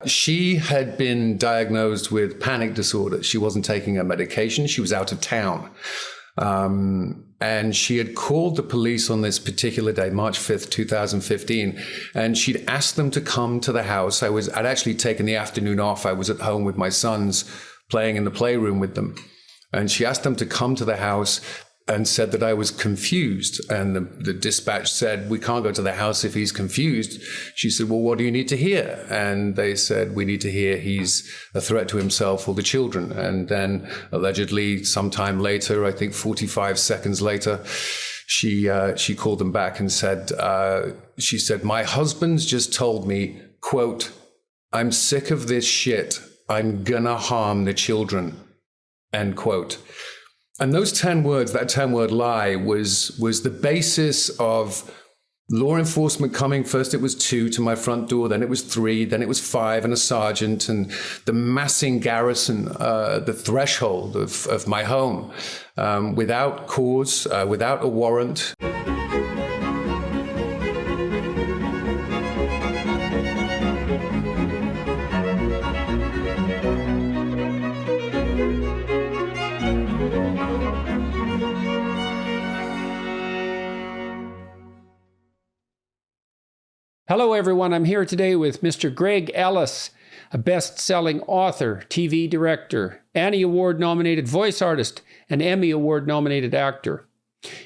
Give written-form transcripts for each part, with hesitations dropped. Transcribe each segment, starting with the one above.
She had been diagnosed with panic disorder. She wasn't taking her medication. She was out of town. And she had called the police on this particular day, March 5th, 2015, and she'd asked them to come to the house. I'd actually taken the afternoon off. I was at home with my sons playing in the playroom with them. And she asked them to come to the house and said that I was confused. And the dispatch said, we can't go to the house if he's confused. She said, well, what do you need to hear? And they said, we need to hear he's a threat to himself or the children. And then allegedly sometime later, I think 45 seconds later, she called them back and said, she said, my husband's just told me, quote, I'm sick of this shit. I'm gonna harm the children, end quote. And those 10 words, that 10-word lie was the basis of law enforcement coming. First it was 2 to my front door, then it was 3, then it was 5 and a sergeant, and the massing garrison, the threshold of my home, without cause, without a warrant. Hello, everyone. I'm here today with Mr. Greg Ellis, a best-selling author, TV director, Annie Award-nominated voice artist, and Emmy Award-nominated actor.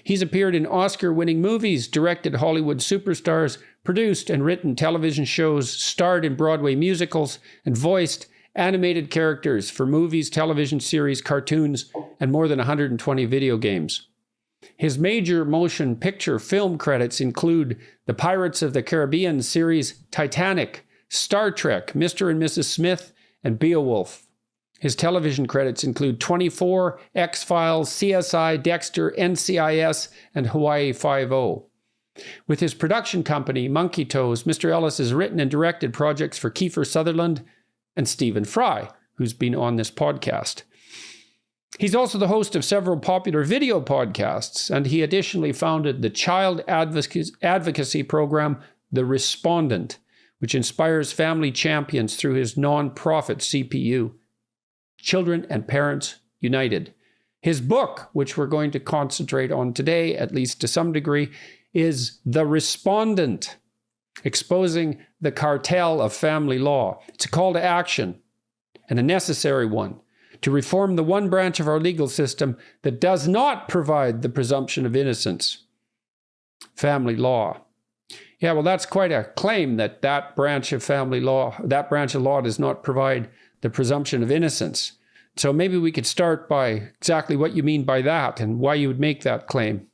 He's appeared in Oscar-winning movies, directed Hollywood superstars, produced and written television shows, starred in Broadway musicals, and voiced animated characters for movies, television series, cartoons, and more than 120 video games. His major motion picture film credits include the Pirates of the Caribbean series Titanic, Star Trek, Mr. and Mrs. Smith, and Beowulf. His television credits include 24, X-Files, CSI, Dexter, NCIS, and Hawaii Five-0. With his production company, Monkey Toes, Mr. Ellis has written and directed projects for Kiefer Sutherland and Stephen Fry, who's been on this podcast. He's also the host of several popular video podcasts, and he additionally founded the child advocacy program, The Respondent, which inspires family champions through his nonprofit CPU, Children and Parents United. His book, which we're going to concentrate on today, at least to some degree, is The Respondent, Exposing the Cartel of Family Law. It's a call to action, and a necessary one, to reform the one branch of our legal system that does not provide the presumption of innocence, family law. Yeah, well, that's quite a claim that branch of law does not provide the presumption of innocence. So maybe we could start by exactly what you mean by that and why you would make that claim.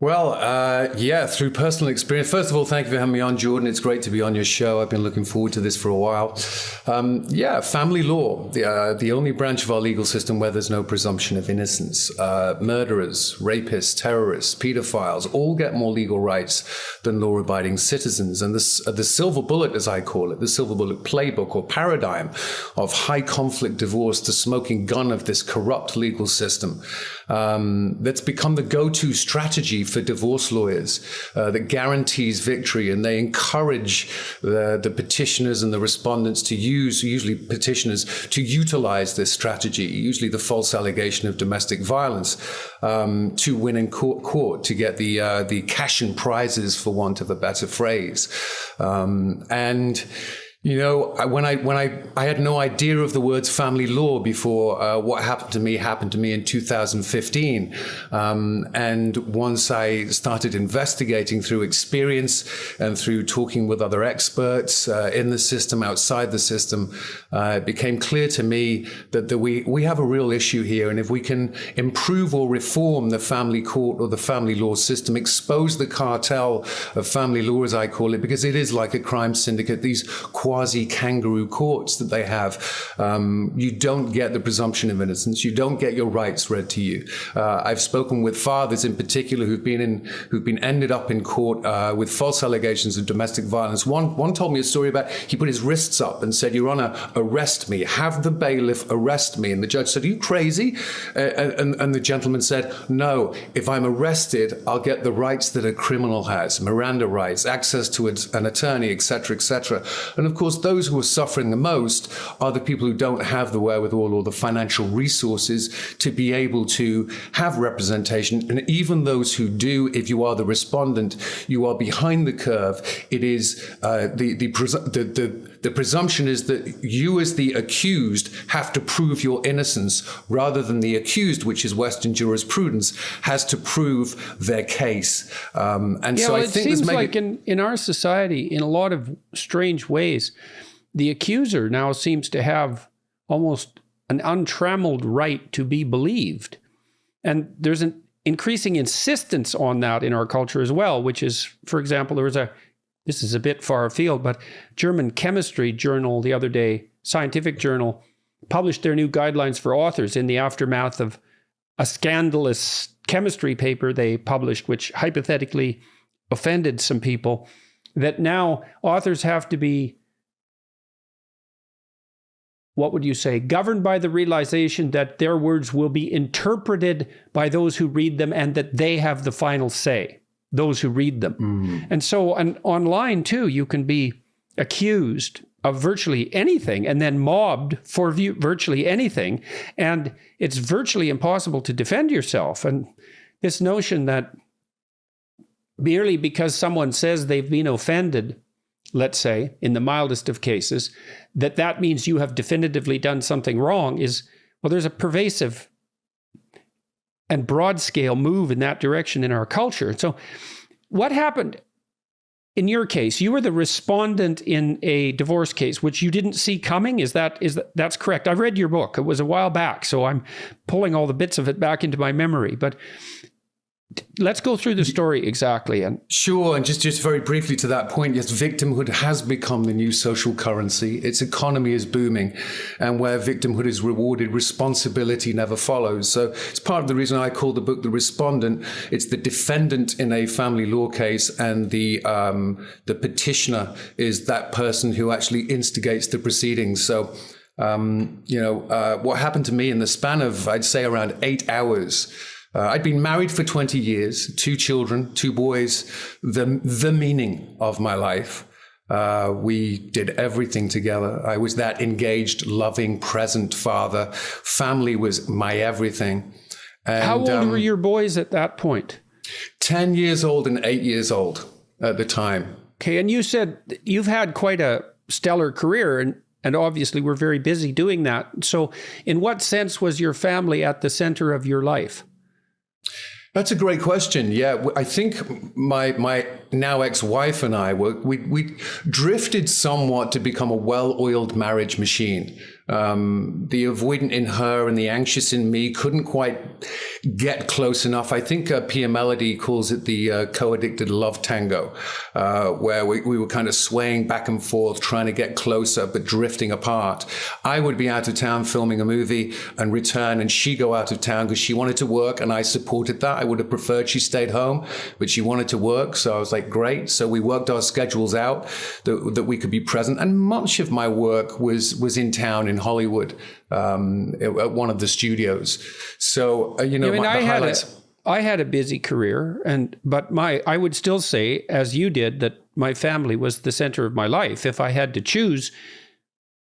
Well, through personal experience. First of all, thank you for having me on, Jordan. It's great to be on your show. I've been looking forward to this for a while. Family law, the only branch of our legal system where there's no presumption of innocence. Murderers, rapists, terrorists, pedophiles all get more legal rights than law-abiding citizens. And the silver bullet, as I call it, the silver bullet playbook or paradigm of high conflict divorce, the smoking gun of this corrupt legal system, that's become the go-to strategy for divorce lawyers that guarantees victory, and they encourage the petitioners and the respondents to use, usually petitioners, to utilize this strategy, usually the false allegation of domestic violence, to win in court, to get the cash and prizes, for want of a better phrase. You know, when I had no idea of the words family law before what happened to me in 2015. And once I started investigating through experience and through talking with other experts in the system, outside the system, it became clear to me that we have a real issue here. And if we can improve or reform the family court or the family law system, expose the cartel of family law, as I call it, because it is like a crime syndicate, these quasi-kangaroo courts that they have, you don't get the presumption of innocence. You don't get your rights read to you. I've spoken with fathers in particular who've been ended up in court with false allegations of domestic violence. One told me a story about he put his wrists up and said, "Your Honor, arrest me. Have the bailiff arrest me." And the judge said, "Are you crazy?" And the gentleman said, "No, if I'm arrested, I'll get the rights that a criminal has, Miranda rights, access to an attorney, etc., etc." And of course, those who are suffering the most are the people who don't have the wherewithal or the financial resources to be able to have representation. And even those who do, if you are the respondent, you are behind the curve. It is the presumption is that you as the accused have to prove your innocence rather than the accused, which is Western jurisprudence, has to prove their case. So I think it seems like in our society, in a lot of strange ways, the accuser now seems to have almost an untrammeled right to be believed. And there's an increasing insistence on that in our culture as well, which is, for example, this is a bit far afield, but German chemistry journal the other day, scientific journal, published their new guidelines for authors in the aftermath of a scandalous chemistry paper they published, which hypothetically offended some people, that now authors have to be, what would you say, governed by the realization that their words will be interpreted by those who read them and that they have the final say, those who read them. And so online too, you can be accused of virtually anything and then mobbed for virtually anything. And it's virtually impossible to defend yourself. And this notion that merely because someone says they've been offended, let's say, in the mildest of cases, that means you have definitively done something wrong there's a pervasive and broad scale move in that direction in our culture. So what happened in your case? You were the respondent in a divorce case, which you didn't see coming. That's correct? I read your book. It was a while back, so I'm pulling all the bits of it back into my memory. But let's go through the story exactly. Sure, and just very briefly to that point, yes, victimhood has become the new social currency. Its economy is booming, and where victimhood is rewarded, responsibility never follows. So it's part of the reason I call the book The Respondent. It's the defendant in a family law case, and the petitioner is that person who actually instigates the proceedings. So what happened to me in the span of, I'd say, around 8 hours. I'd been married for 20 years, 2 children, 2 boys, the meaning of my life. We did everything together. I was that engaged, loving, present father. Family was my everything. And, how old were your boys at that point? 10 years old and 8 years old at the time. Okay, and you said you've had quite a stellar career, and obviously we're very busy doing that. So in what sense was your family at the center of your life? That's a great question. Yeah, I think my now ex-wife and I we drifted somewhat to become a well-oiled marriage machine. The avoidant in her and the anxious in me couldn't quite get close enough. I think Pia Melody calls it the co-addicted love tango, where we were kind of swaying back and forth, trying to get closer, but drifting apart. I would be out of town filming a movie and return, and she'd go out of town because she wanted to work, and I supported that. I would have preferred she stayed home, but she wanted to work. So I was like, great. So we worked our schedules out that we could be present. And much of my work was in town in Hollywood, at one of the studios. So, I had a busy career, but I would still say, as you did, that my family was the center of my life. If I had to choose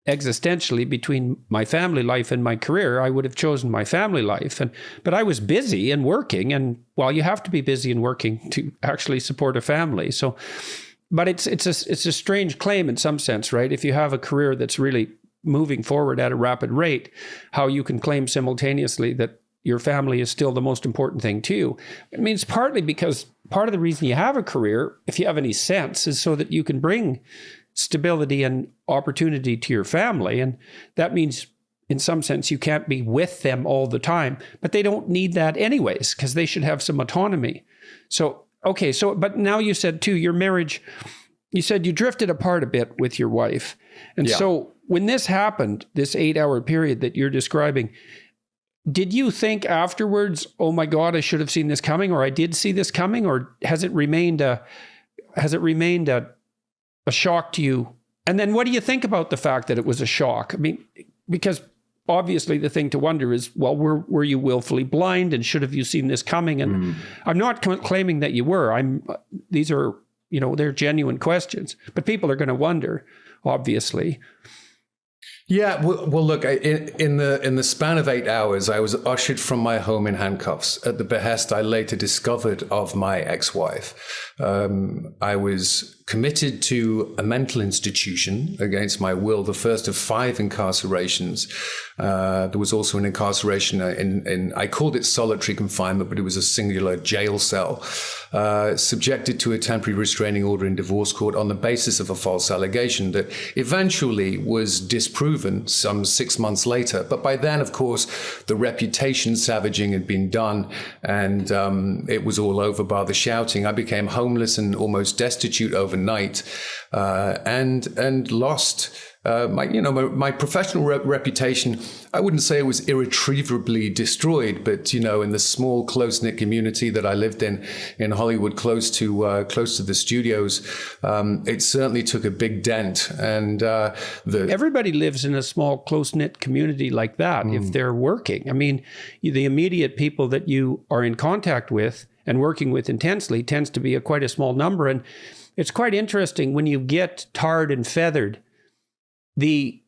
existentially between my family life and my career, I would have chosen my family life. But I was busy and working, and you have to be busy and working to actually support a family. So, but it's a strange claim in some sense, right? If you have a career that's really moving forward at a rapid rate, how you can claim simultaneously that your family is still the most important thing to you. I mean, it's partly because part of the reason you have a career, if you have any sense, is so that you can bring stability and opportunity to your family. And that means, in some sense, you can't be with them all the time, but they don't need that anyways, because they should have some autonomy. So, okay, but now you said too, your marriage, you said you drifted apart a bit with your wife. And so when this happened, this 8-hour period that you're describing, did you think afterwards, oh my God, I should have seen this coming, or I did see this coming, or has it remained a shock to you? And then what do you think about the fact that it was a shock? I mean, because obviously the thing to wonder is, were you willfully blind, and should have you seen this coming? And I'm not claiming that you were. These are, they're genuine questions, but people are going to wonder, obviously. Yeah, well, look, in the span of 8 hours, I was ushered from my home in handcuffs at the behest I later discovered of my ex-wife. I was committed to a mental institution against my will, the first of 5 incarcerations. There was also an incarceration in I called it solitary confinement, but it was a singular jail cell, subjected to a temporary restraining order in divorce court on the basis of a false allegation that eventually was disproven some 6 months later. But by then, of course, the reputation savaging had been done, and it was all over by the shouting. I became homeless and almost destitute overnight, and lost my professional reputation. I wouldn't say it was irretrievably destroyed, but in the small, close-knit community that I lived in Hollywood, close to the studios, it certainly took a big dent. And everybody lives in a small, close-knit community like that if they're working. I mean, the immediate people that you are in contact with and working with intensely tends to be quite a small number. And it's quite interesting when you get tarred and feathered. The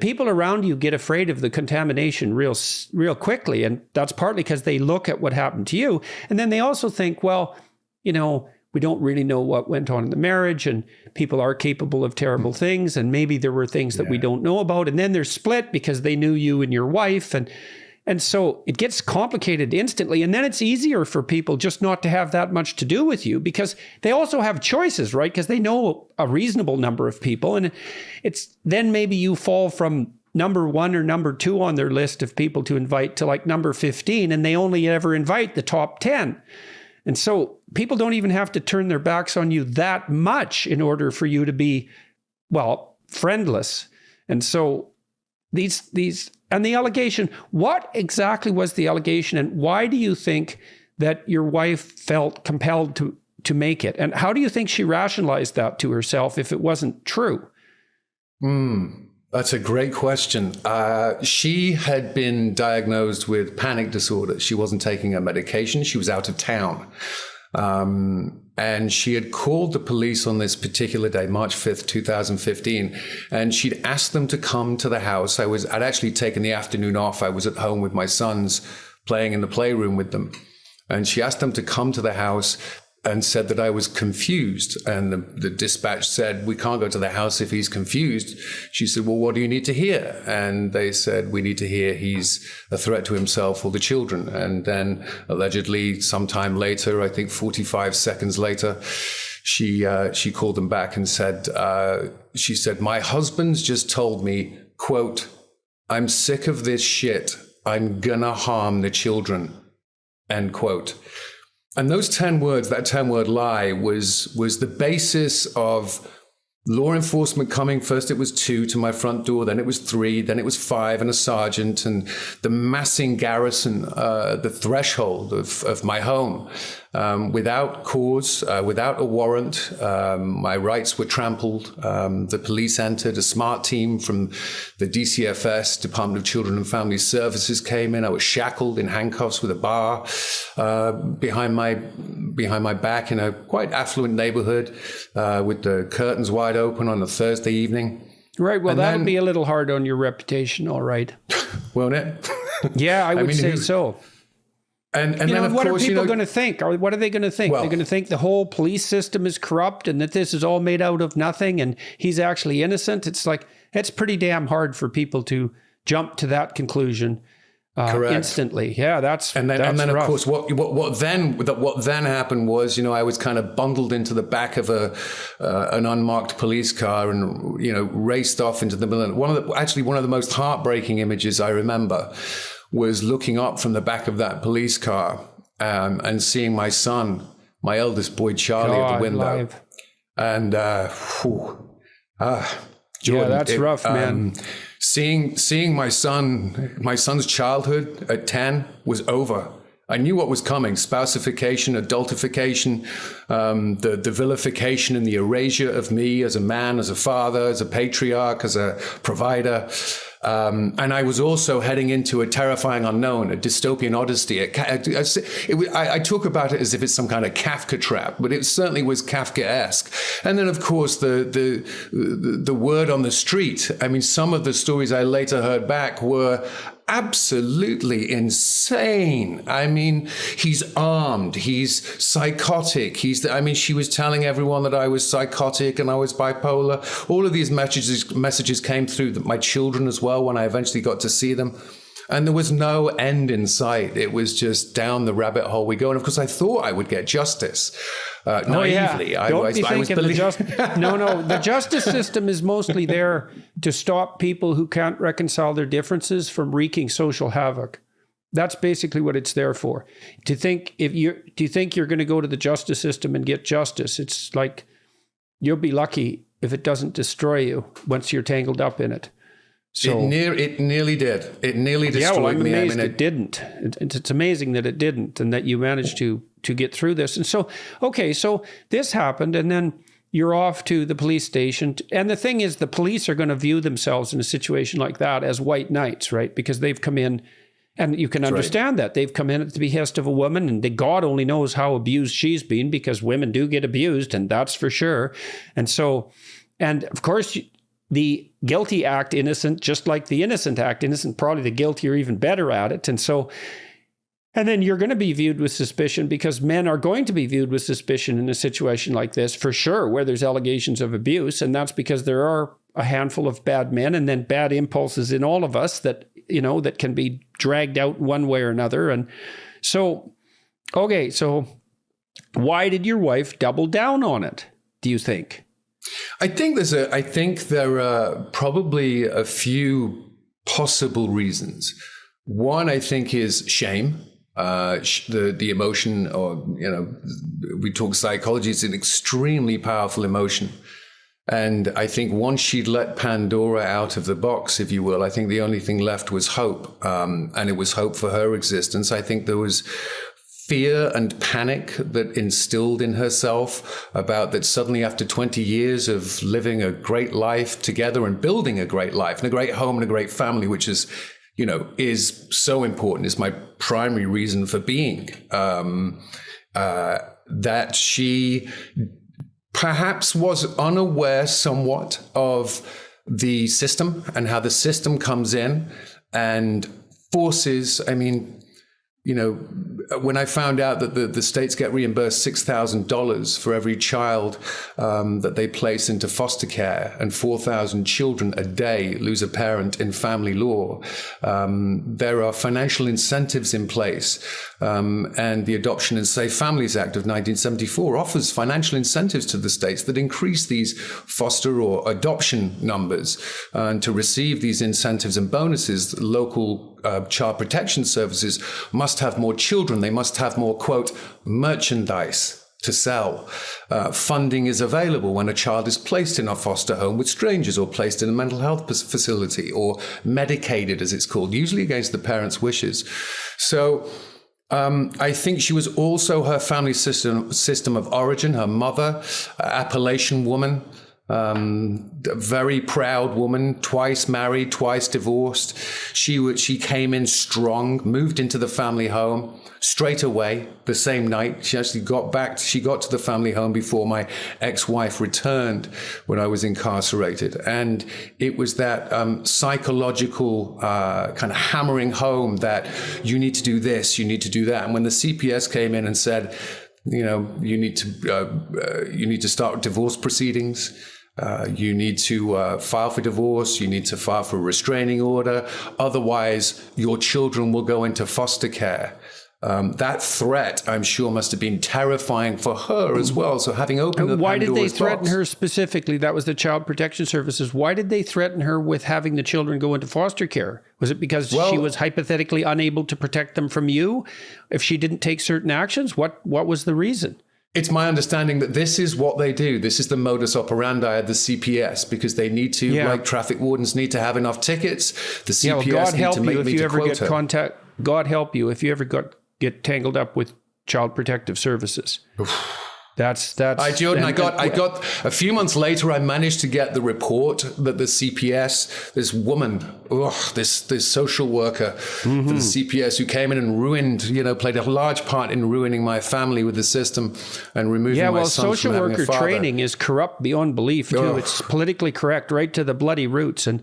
people around you get afraid of the contamination real quickly. And that's partly because they look at what happened to you. And then they also think, well, we don't really know what went on in the marriage, and people are capable of terrible things. And maybe there were things that we don't know about. And then they're split because they knew you and your wife. And so it gets complicated instantly. And then it's easier for people just not to have that much to do with you because they also have choices, right? Because they know a reasonable number of people. And it's then maybe you fall from number 1 or number 2 on their list of people to invite to like number 15, and they only ever invite the top 10. And so people don't even have to turn their backs on you that much in order for you to be, friendless. And so these and the allegation, what exactly was the allegation, and why do you think that your wife felt compelled to make it? And how do you think she rationalized that to herself if it wasn't true? That's a great question. She had been diagnosed with panic disorder. She wasn't taking her medication. She was out of town. And she had called the police on this particular day, March 5th, 2015, and she'd asked them to come to the house. I'd actually taken the afternoon off. I was at home with my sons playing in the playroom with them. And she asked them to come to the house and said that I was confused. And the dispatch said, we can't go to the house if he's confused. She said, well, what do you need to hear? And they said, we need to hear he's a threat to himself or the children. And then allegedly sometime later, I think 45 seconds later, she called them back and said, she said, my husband's just told me, quote, I'm sick of this shit. I'm gonna harm the children, end quote. And those 10 words, that 10-word lie was the basis of law enforcement coming. First it was 2 to my front door, then it was 3, then it was 5 and a sergeant, and the massing garrison, the threshold of my home, without cause, without a warrant. My rights were trampled. The police entered. A smart team from the DCFS, Department of Children and Family Services, came in. I was shackled in handcuffs with a bar behind my back in a quite affluent neighborhood with the curtains wide open on a Thursday evening. Right. Well, that'll be a little hard on your reputation, all right. Won't it? Yeah, I would say so. And then, of what course, are people going to think? Or what are they going to think? Well, They're going to think the whole police system is corrupt and that this is all made out of nothing and he's actually innocent. It's like, it's pretty damn hard for people to jump to that conclusion instantly. Yeah, that's and then rough. Of course, what then happened was, I was kind of bundled into the back of an unmarked police car and raced off into the middle. One of the most heartbreaking images I remember was looking up from the back of that police car and seeing my son, my eldest boy, Charlie, at the window. Live. And, Jordan, that's rough, man. Seeing my son's childhood at 10 was over. I knew what was coming: spousification, adultification, the vilification and the erasure of me as a man, as a father, as a patriarch, as a provider. And I was also heading into a terrifying unknown, a dystopian odyssey. I talk about it as if it's some kind of Kafka trap, but it certainly was Kafkaesque. And then, of course, the word on the street. I mean, some of the stories I later heard back were absolutely insane. I mean, he's armed, he's psychotic, she was telling everyone that I was psychotic and I was bipolar. All of these messages came through that my children as well when I eventually got to see them. And there was no end in sight. It was just down the rabbit hole we go. And of course, I thought I would get justice. Naively. The justice system is mostly there to stop people who can't reconcile their differences from wreaking social havoc. That's basically what it's there for. Do you think you're going to go to the justice system and get justice? It's like you'll be lucky if it doesn't destroy you once you're tangled up in it. So it nearly did. It nearly destroyed me. I'm amazed it didn't. It's amazing that it didn't, and that you managed to get through this. And so, so this happened, and then you're off to the police station. And the thing is, the police are going to view themselves in a situation like that as white knights, right? Because they've come in, and you can understand that. They've come in at the behest of a woman, and God only knows how abused she's been, because women do get abused, and that's for sure. And so, and of course, the guilty act innocent, just like the innocent act innocent, probably the guilty are even better at it. And so, and then you're going to be viewed with suspicion, because men are going to be viewed with suspicion in a situation like this, for sure, where there's allegations of abuse. And that's because there are a handful of bad men and then bad impulses in all of us that, that can be dragged out one way or another. And so, so why did your wife double down on it, do you think? I think there are probably a few possible reasons. One, I think, is shame. The emotion, or we talk psychology, it's an extremely powerful emotion. And I think once she'd let Pandora out of the box, if you will, I think the only thing left was hope. And it was hope for her existence. I think there was fear and panic that instilled in herself about that suddenly, after 20 years of living a great life together and building a great life and a great home and a great family, which is so important, is my primary reason for being, that she perhaps was unaware somewhat of the system and how the system comes in and forces, when I found out that the states get reimbursed $6,000 for every child that they place into foster care, and 4,000 children a day lose a parent in family law, there are financial incentives in place. And the Adoption and Safe Families Act of 1974 offers financial incentives to the states that increase these foster or adoption numbers. And to receive these incentives and bonuses, local child protection services must have more children. They must have more, quote, merchandise to sell. Funding is available when a child is placed in a foster home with strangers, or placed in a mental health facility, or medicated, as it's called, usually against the parents' wishes. So I think she was also her family system of origin, her mother, Appalachian woman, a very proud woman, twice married, twice divorced. She came in strong, moved into the family home straight away the same night. She actually got to the family home before my ex-wife returned when I was incarcerated. And it was that psychological kind of hammering home that you need to do this, you need to do that. And when the CPS came in and said, you need to start divorce proceedings. You need to file for divorce. You need to file for a restraining order. Otherwise, your children will go into foster care. That threat, I'm sure, must have been terrifying for her as well. So having opened the Why Pandora's did they threaten box, her specifically? That was the Child Protection Services. Why did they threaten her with having the children go into foster care? Was it because she was hypothetically unable to protect them from you if she didn't take certain actions? What was the reason? It's my understanding that this is what they do. This is the modus operandi of the CPS, because they need to, like traffic wardens, need to have enough tickets. The CPS need to make me to quota. God help you if you ever get tangled up with Child Protective Services. Jordan, I got a few months later, I managed to get the report that the CPS, this woman, this social worker for the CPS who came in and ruined, played a large part in ruining my family with the system and removing my son social from having worker a father. training is corrupt beyond belief too. It's politically correct right to the bloody roots, and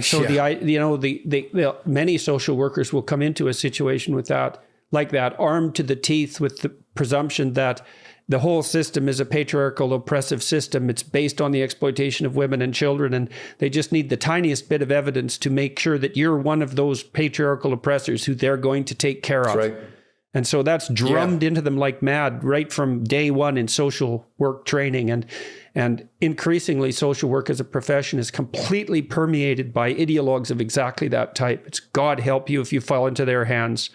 so the many social workers will come into a situation with that, like that, armed to the teeth with the presumption that the whole system is a patriarchal, oppressive system. It's based on the exploitation of women and children, and they just need the tiniest bit of evidence to make sure that you're one of those patriarchal oppressors who they're going to take care of. Right. And so that's drummed into them like mad right from day one in social work training. And increasingly, social work as a profession is completely permeated by ideologues of exactly that type. It's God help you if you fall into their hands.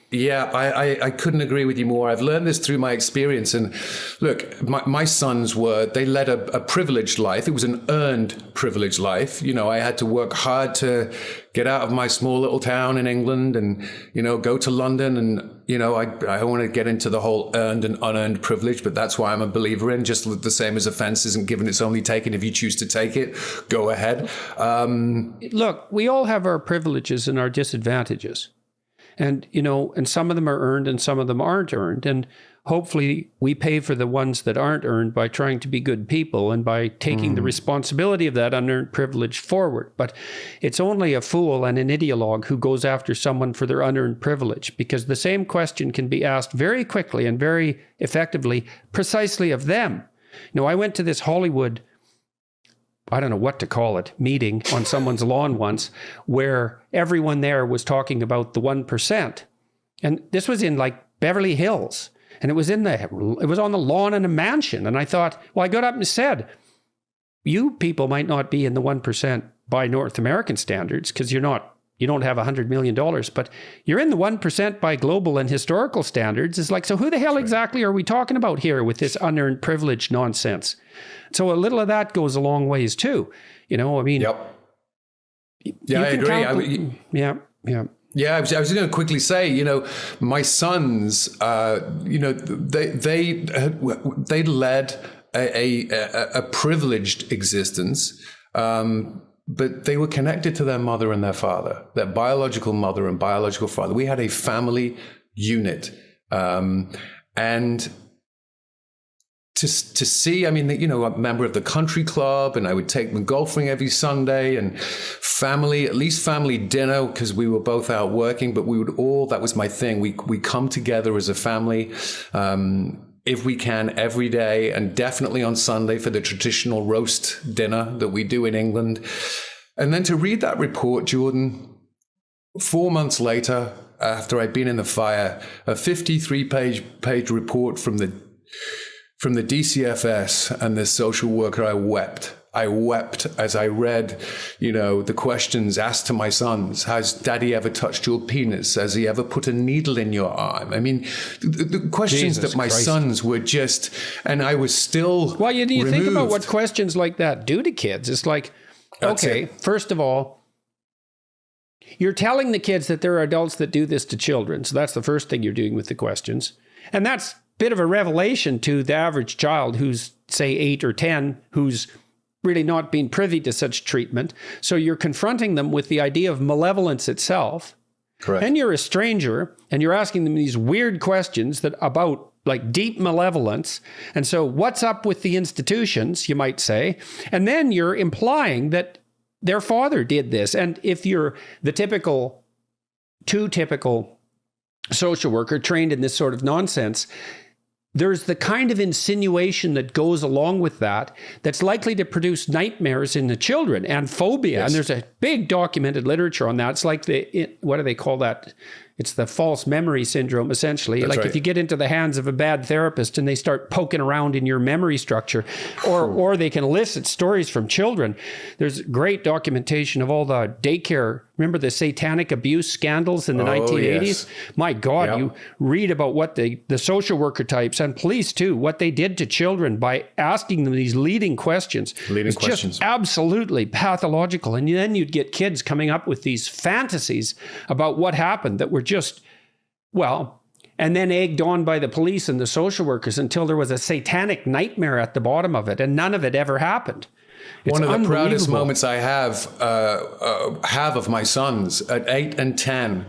Yeah, I couldn't agree with you more. I've learned this through my experience. And look, my sons they led a privileged life. It was an earned privileged life. I had to work hard to get out of my small little town in England and, go to London. And, I don't want to get into the whole earned and unearned privilege, but that's why I'm a believer in just the same as a fence isn't given, it's only taken. If you choose to take it, go ahead. Look, we all have our privileges and our disadvantages. And, and some of them are earned and some of them aren't earned. And hopefully we pay for the ones that aren't earned by trying to be good people and by taking the responsibility of that unearned privilege forward. But it's only a fool and an ideologue who goes after someone for their unearned privilege, because the same question can be asked very quickly and very effectively precisely of them. I went to this Hollywood, I don't know what to call it, meeting on someone's lawn once, where everyone there was talking about the 1%. And this was in like Beverly Hills. And it was on the lawn in a mansion. And I thought, well, I got up and said, you people might not be in the 1% by North American standards, because you don't have $100 million, but you're in the 1% by global and historical standards. It's like, so who the hell exactly are we talking about here with this unearned privilege nonsense? So a little of that goes a long ways too. Yep. Yeah, I agree. Yeah, I was going to quickly say, my sons, they led a privileged existence, but they were connected to their mother and their father, their biological mother and biological father. We had a family unit, and to see, a member of the country club, and I would take them golfing every Sunday, and at least family dinner, because we were both out working, but that was my thing. We come together as a family, if we can, every day, and definitely on Sunday for the traditional roast dinner that we do in England. And then to read that report, Jordan, 4 months later, after I'd been in the fire, a 53-page report from the DCFS and this social worker, I wept. I wept as I read, the questions asked to my sons. Has Daddy ever touched your penis? Has he ever put a needle in your arm? The questions that my sons were just, and I was still Well, you think about what questions like that do to kids. It's like, first of all, you're telling the kids that there are adults that do this to children. So that's the first thing you're doing with the questions. And that's bit of a revelation to the average child who's, say, 8 or 10, who's really not been privy to such treatment. So you're confronting them with the idea of malevolence itself. Correct. And you're a stranger, and you're asking them these weird questions about like deep malevolence. And so what's up with the institutions, you might say? And then you're implying that their father did this. And if you're the typical social worker trained in this sort of nonsense, there's the kind of insinuation that goes along with that that's likely to produce nightmares in the children and phobia. Yes. And there's a big documented literature on that. It's like what do they call that? It's the false memory syndrome, essentially. That's like right. If you get into the hands of a bad therapist and they start poking around in your memory structure, or they can elicit stories from children. There's great documentation of all the daycare. Remember the satanic abuse scandals in the 1980s? Yes. My God, You read about what the social worker types and police too, what they did to children by asking them these leading questions. Just absolutely pathological. And then you'd get kids coming up with these fantasies about what happened that were just, and then egged on by the police and the social workers until there was a satanic nightmare at the bottom of it, and none of it ever happened. One of the proudest moments I have of my sons at 8 and 10,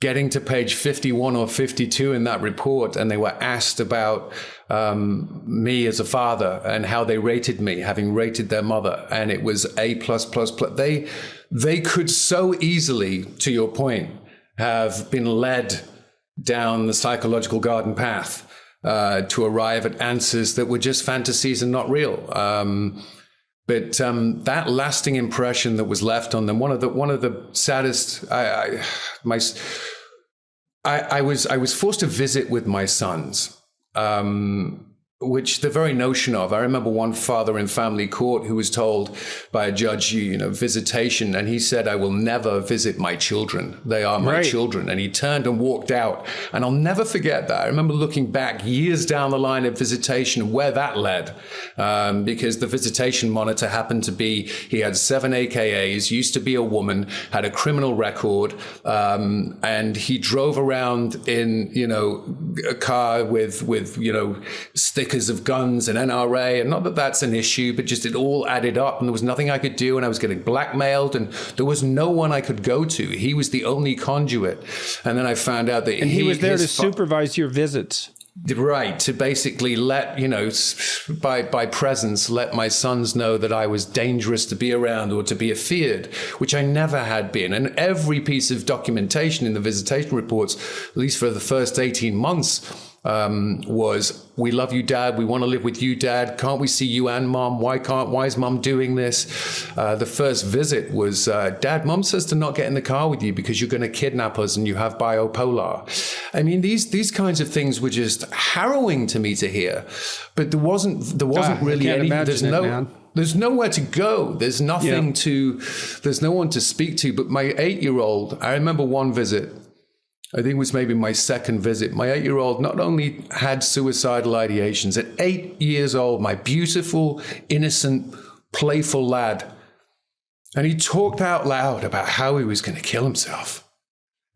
getting to page 51 or 52 in that report, and they were asked about me as a father and how they rated me, having rated their mother, and it was A+++. They could so easily, to your point, have been led down the psychological garden path to arrive at answers that were just fantasies and not real. But that lasting impression that was left on them, one of the saddest. I was forced to visit with my sons, which the very notion of. I remember one father in family court who was told by a judge, visitation, and he said, "I will never visit my children. They are my children." And he turned and walked out. And I'll never forget that. I remember looking back years down the line of visitation and where that led, because the visitation monitor happened to be, he had 7 AKAs, used to be a woman, had a criminal record, and he drove around in, a car with stickers of guns and NRA, and not that that's an issue, but just it all added up, and there was nothing I could do, and I was getting blackmailed, and there was no one I could go to. He was the only conduit. And then I found out that he was there to supervise your visits. Right, to basically let, by presence, let my sons know that I was dangerous to be around or to be feared, which I never had been. And every piece of documentation in the visitation reports, at least for the first 18 months, was, "We love you, Dad. We want to live with you, Dad. Can't we see you and Mom? Why is Mom doing this?" The first visit was, "Dad, Mom says to not get in the car with you because you're going to kidnap us and you have bipolar." I mean, these kinds of things were just harrowing to me to hear, but there wasn't really any. There's nowhere to go. There's nothing there's no one to speak to. But my 8-year-old, I remember one visit. I think it was maybe my second visit. My 8-year-old not only had suicidal ideations, at 8 years old, my beautiful, innocent, playful lad, and he talked out loud about how he was going to kill himself.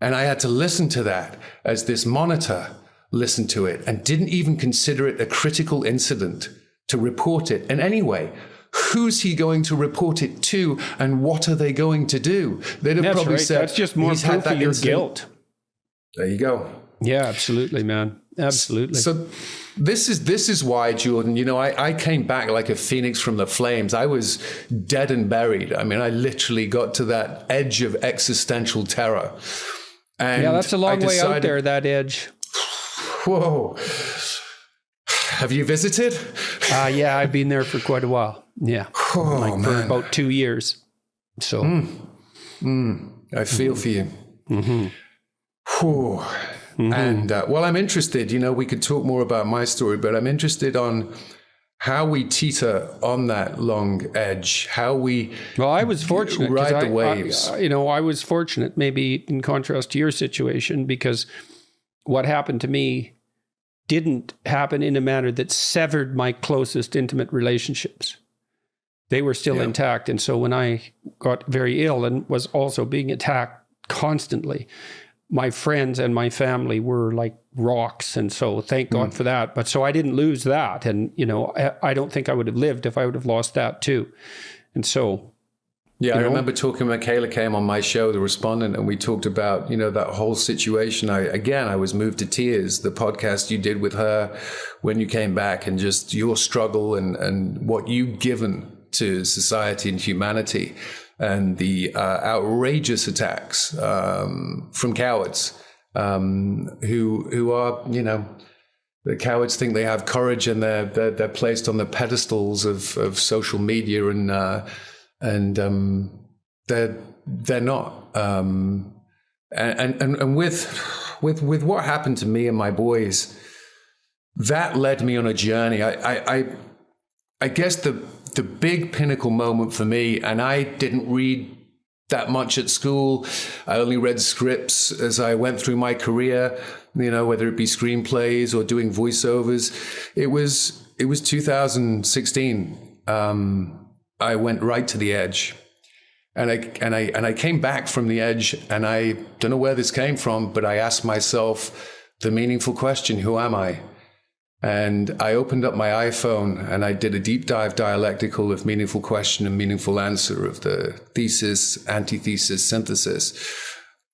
And I had to listen to that as this monitor listened to it and didn't even consider it a critical incident to report it in any way. Who's he going to report it to, and what are they going to do? They'd have probably said, "That's just more proof of your guilt." There you go. Yeah, absolutely, man. Absolutely. So this is why, Jordan, I came back like a phoenix from the flames. I was dead and buried. I mean, I literally got to that edge of existential terror. And yeah, that's a long way out there, that edge. Whoa. Have you visited? Yeah, I've been there for quite a while. Yeah. For about 2 years. So. I feel for you. Mm-hmm. Whew. Mm-hmm. And I'm interested, we could talk more about my story, but I'm interested on how we teeter on that long edge, how we I was fortunate ride the waves. I was fortunate, maybe in contrast to your situation, because what happened to me didn't happen in a manner that severed my closest intimate relationships. They were still intact. And so when I got very ill and was also being attacked constantly, my friends and my family were like rocks. And so thank God for that. But so I didn't lose that. And, I don't think I would have lived if I would have lost that too. And so. Yeah, I remember talking, Michaela came on my show, the respondent, and we talked about, that whole situation. I was moved to tears, the podcast you did with her when you came back, and just your struggle and what you'd given to society and humanity, and the outrageous attacks from cowards who are, the cowards think they have courage, and they're placed on the pedestals of social media, and they're not. And with what happened to me and my boys, that led me on a journey. I guess the big pinnacle moment for me, and I didn't read that much at school. I only read scripts as I went through my career, whether it be screenplays or doing voiceovers. It was 2016. I went right to the edge, and I came back from the edge, and I don't know where this came from, but I asked myself the meaningful question, who am I? And I opened up my iPhone and I did a deep dive dialectical of meaningful question and meaningful answer of the thesis, antithesis, synthesis.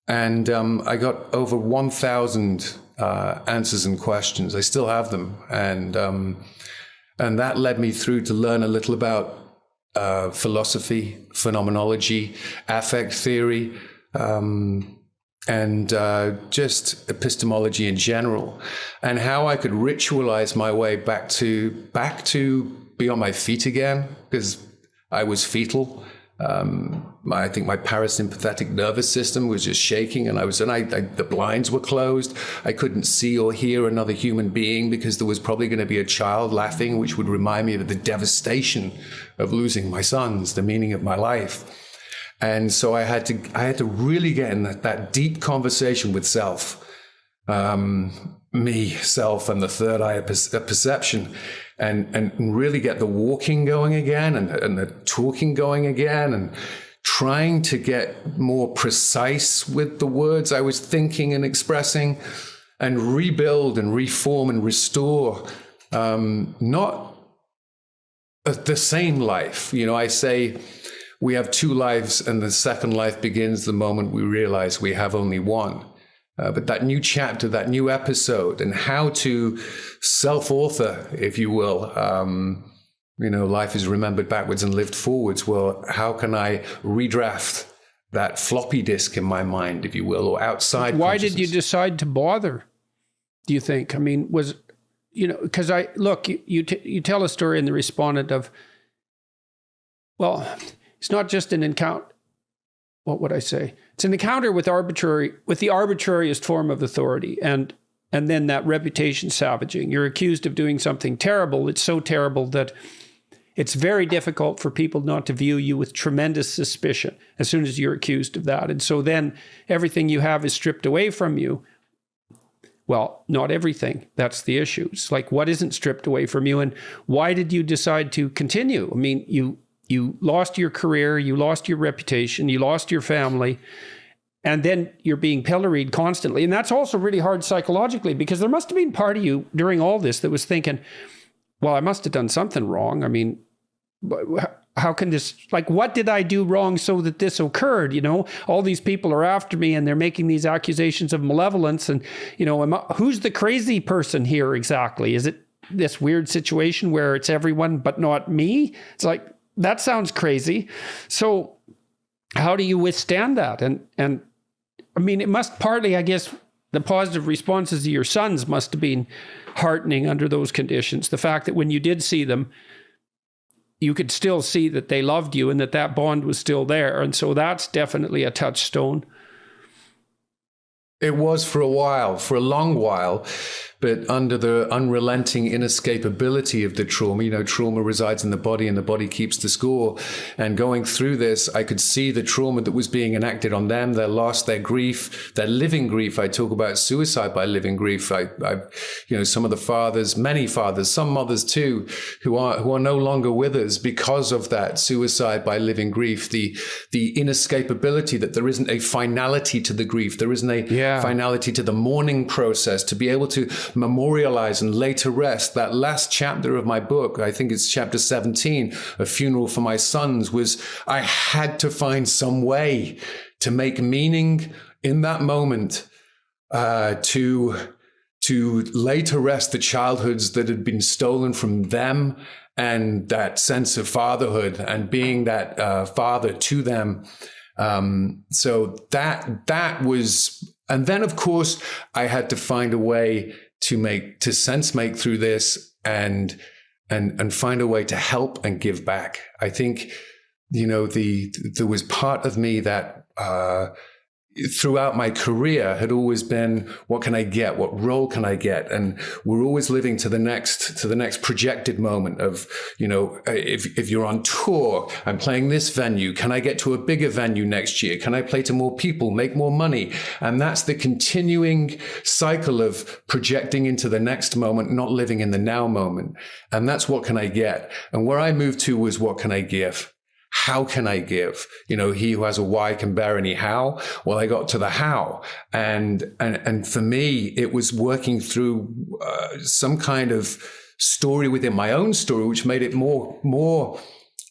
And I got over 1,000 answers and questions. I still have them. And that led me through to learn a little about philosophy, phenomenology, affect theory, and just epistemology in general, and how I could ritualize my way back to be on my feet again, because I was fetal. I think my parasympathetic nervous system was just shaking, and the blinds were closed. I couldn't see or hear another human being because there was probably going to be a child laughing, which would remind me of the devastation of losing my sons, the meaning of my life. And so I had to really get in that deep conversation with self, me, self, and the third eye of perception, and really get the walking going again and the talking going again, and trying to get more precise with the words I was thinking and expressing, and rebuild and reform and restore, not the same life. I say, we have two lives, and the second life begins the moment we realize we have only one. But that new chapter, that new episode, and how to self-author, if you will, life is remembered backwards and lived forwards. Well, how can I redraft that floppy disk in my mind, if you will, or outside? Why did you decide to bother, do you think? I mean, because you tell a story in the respondent of, well, it's not just an encounter. What would I say? It's an encounter with the arbitrariest form of authority, and then that reputation savaging. You're accused of doing something terrible. It's so terrible that it's very difficult for people not to view you with tremendous suspicion as soon as you're accused of that. And so then everything you have is stripped away from you. Well, not everything. That's the issue. It's like, what isn't stripped away from you, and why did you decide to continue? I mean, you lost your career, you lost your reputation, you lost your family, and then you're being pilloried constantly. And that's also really hard psychologically, because there must have been part of you during all this that was thinking, well, I must have done something wrong. I mean, how can this, what did I do wrong so that this occurred? All these people are after me, and they're making these accusations of malevolence. And, who's the crazy person here exactly? Is it this weird situation where it's everyone but not me? It's like, that sounds crazy. So how do you withstand that? And I mean, it must partly, I guess, the positive responses of your sons must have been heartening under those conditions. The fact that when you did see them, you could still see that they loved you and that bond was still there. And so that's definitely a touchstone. It was for a long while, but under the unrelenting inescapability of the trauma, trauma resides in the body and the body keeps the score. And going through this, I could see the trauma that was being enacted on them, their loss, their grief, their living grief. I talk about suicide by living grief. Some of the fathers, many fathers, some mothers too, who are no longer with us because of that suicide by living grief, the inescapability that there isn't a finality to the grief. There isn't a finality to the mourning process, to be able to memorialize and lay to rest. That last chapter of my book, I think it's chapter 17, A Funeral for My Sons, was I had to find some way to make meaning in that moment, to lay to rest the childhoods that had been stolen from them, and that sense of fatherhood and being that father to them. So that was, and then of course I had to find a way to sense make through this and find a way to help and give back. I think, there was part of me that throughout my career had always been, what can I get? What role can I get? And we're always living to the next projected moment of, if you're on tour, I'm playing this venue. Can I get to a bigger venue next year? Can I play to more people, make more money? And that's the continuing cycle of projecting into the next moment, not living in the now moment. And that's what can I get? And where I moved to was, what can I give? How can I give? He who has a why can bear any how. Well, I got to the how. And for me, it was working through some kind of story within my own story, which made it more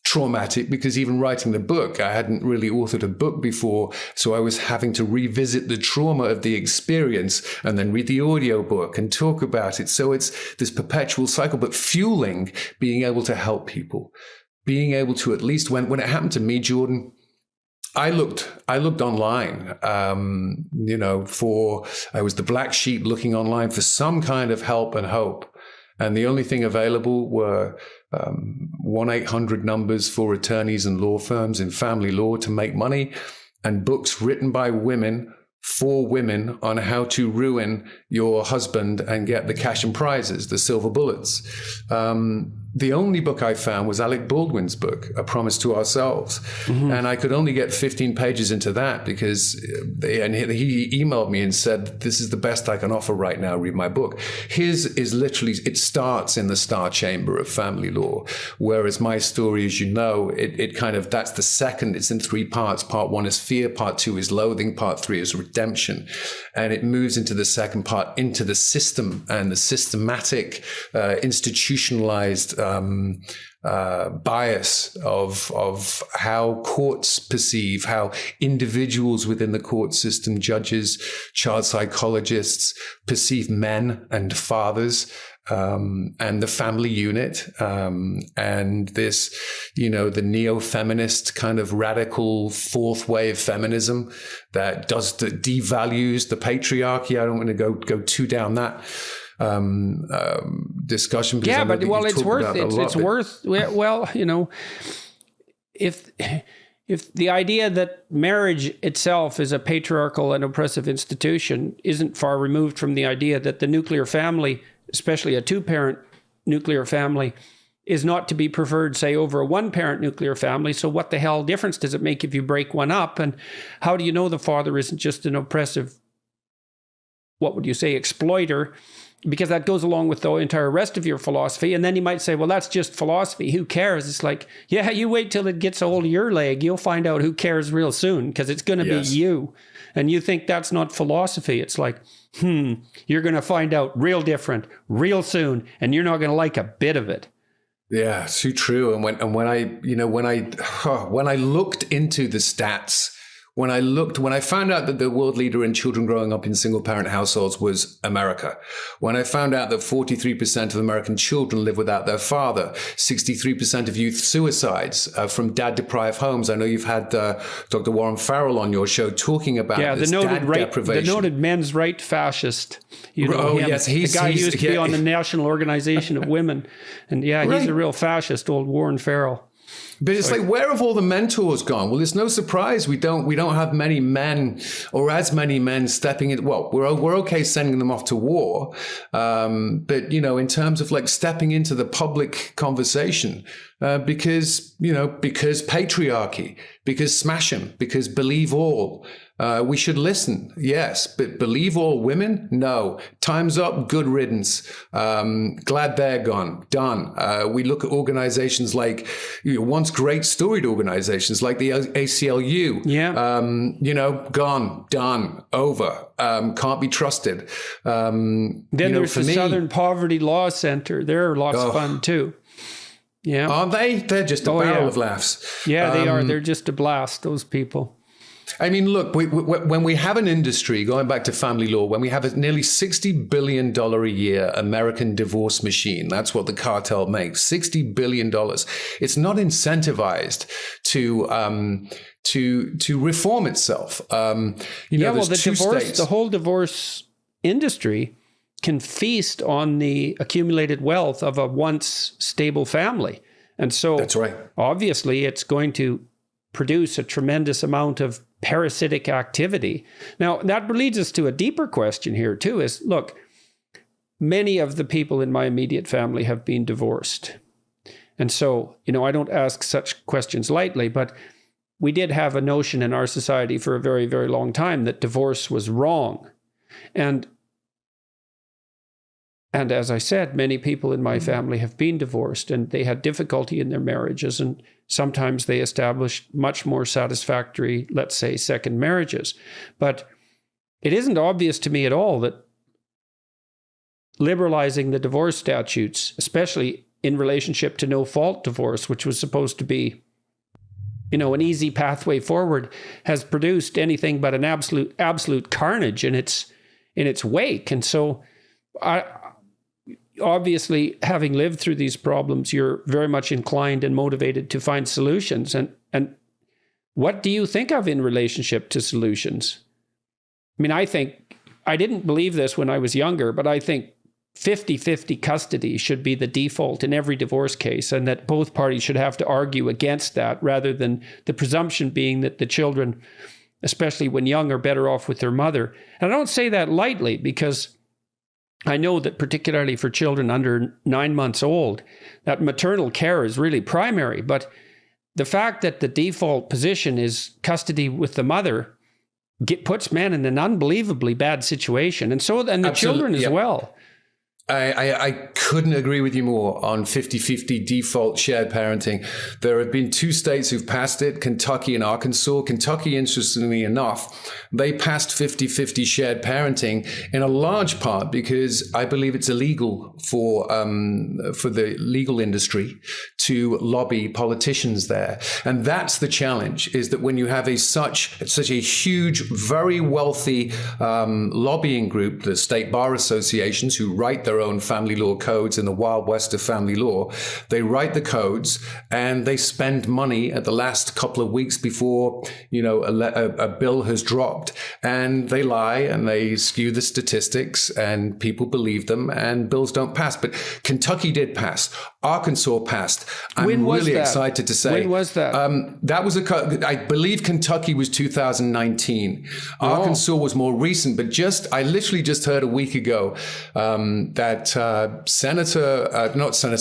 traumatic, because even writing the book, I hadn't really authored a book before. So I was having to revisit the trauma of the experience and then read the audio book and talk about it. So it's this perpetual cycle, but fueling being able to help people, being able to, at least when it happened to me, Jordan, I looked online, I was the black sheep looking online for some kind of help and hope. And the only thing available were 1-800 numbers for attorneys and law firms in family law to make money, and books written by women for women on how to ruin your husband and get the cash and prizes, the silver bullets. The only book I found was Alec Baldwin's book, A Promise to Ourselves. Mm-hmm. And I could only get 15 pages into that because he emailed me and said, this is the best I can offer right now, read my book. His is literally, it starts in the star chamber of family law, whereas my story, as you know, it kind of, that's the second, it's in 3 parts. Part 1 is fear, part 2 is loathing, part 3 is redemption. And it moves into the second part, into the system and the systematic, institutionalized bias of how courts perceive, how individuals within the court system, judges, child psychologists, perceive men and fathers, and the family unit, and this, the neo-feminist kind of radical fourth wave feminism that devalues the patriarchy. I don't want to go too down that discussion. Yeah, but it's worth. If the idea that marriage itself is a patriarchal and oppressive institution isn't far removed from the idea that the nuclear family, especially a 2-parent nuclear family, is not to be preferred, say, over a 1-parent nuclear family. So what the hell difference does it make if you break one up? And how do you know the father isn't just an oppressive, what would you say, exploiter? Because that goes along with the entire rest of your philosophy. And then you might say, well, that's just philosophy. Who cares? It's like, yeah, you wait till it gets a hold of your leg. You'll find out who cares real soon, because it's going to be you. And you think that's not philosophy. It's like, you're going to find out real different, real soon, and you're not going to like a bit of it. Yeah, so true. And when I looked into the stats, when I found out that the world leader in children growing up in single-parent households was America, when I found out that 43% of American children live without their father, 63% of youth suicides from dad-deprived homes. I know you've had Dr. Warren Farrell on your show talking about this dad deprivation. The noted men's right fascist. Him. Yes, the guy who used to be on the National Organization of Women. And he's a real fascist, old Warren Farrell. But it's like, where have all the mentors gone? Well, it's no surprise we don't have many men, or as many men stepping in. Well, we're okay sending them off to war, but in terms of like stepping into the public conversation, because patriarchy, because smash 'em, because believe all. We should listen, yes, but believe all women? No. Time's up, good riddance. Glad they're gone, done. We look at organizations like, once great storied organizations like the ACLU. Gone, done, over. Can't be trusted. Then there's the Southern Poverty Law Center. They're lots of fun too. Yeah. Aren't they? They're just a barrel of laughs. Yeah, they are. They're just a blast, those people. I mean, look, when we have an industry, going back to family law, when we have a nearly $60 billion a year American divorce machine, that's what the cartel makes, $60 billion. It's not incentivized to reform itself. The whole divorce industry can feast on the accumulated wealth of a once stable family. And so that's right. Obviously it's going to produce a tremendous amount of parasitic activity. Now, that leads us to a deeper question here too, is, look, many of the people in my immediate family have been divorced. And so, I don't ask such questions lightly, but we did have a notion in our society for a very, very long time that divorce was wrong. And And as I said, many people in my family have been divorced, and they had difficulty in their marriages, and sometimes they established much more satisfactory, let's say, second marriages. But it isn't obvious to me at all that liberalizing the divorce statutes, especially in relationship to no-fault divorce, which was supposed to be, an easy pathway forward, has produced anything but an absolute carnage in its wake. And so, obviously, having lived through these problems, you're very much inclined and motivated to find solutions. And what do you think of in relationship to solutions? I mean, I didn't believe this when I was younger, but I think 50-50 custody should be the default in every divorce case, and that both parties should have to argue against that, rather than the presumption being that the children, especially when young, are better off with their mother. And I don't say that lightly, because I know that particularly for children under 9 months old, that maternal care is really primary. But the fact that the default position is custody with the mother puts men in an unbelievably bad situation. And so then the children as well. I couldn't agree with you more on 50-50 default shared parenting. There have been 2 states who've passed it, Kentucky and Arkansas. Kentucky, interestingly enough, they passed 50-50 shared parenting in a large part because I believe it's illegal for the legal industry to lobby politicians there. And that's the challenge, is that when you have such a huge, very wealthy lobbying group, the state bar associations, who write their own family law codes in the wild west of family law. They write the codes and they spend money at the last couple of weeks before, a bill has dropped, and they lie and they skew the statistics, and people believe them, and bills don't pass. But Kentucky did pass. Arkansas passed. I'm really excited to say. When was that? That was I believe Kentucky was 2019. Arkansas was more recent, but I literally just heard a week ago that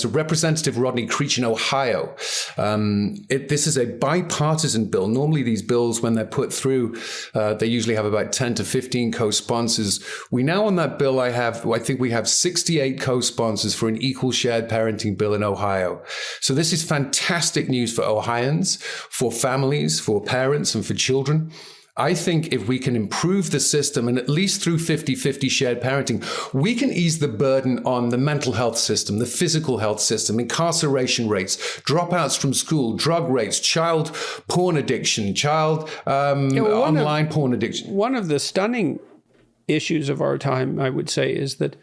Representative Rodney Creech in Ohio, this is a bipartisan bill. Normally these bills, when they're put through, they usually have about 10 to 15 co-sponsors. We now on that bill, I think we have 68 co-sponsors for an equal shared parenting bill in Ohio. So this is fantastic news for Ohioans, for families, for parents, and for children. I think if we can improve the system, and at least through 50-50 shared parenting, we can ease the burden on the mental health system, the physical health system, incarceration rates, dropouts from school, drug rates, child porn addiction, online porn addiction. One of the stunning issues of our time, I would say, is that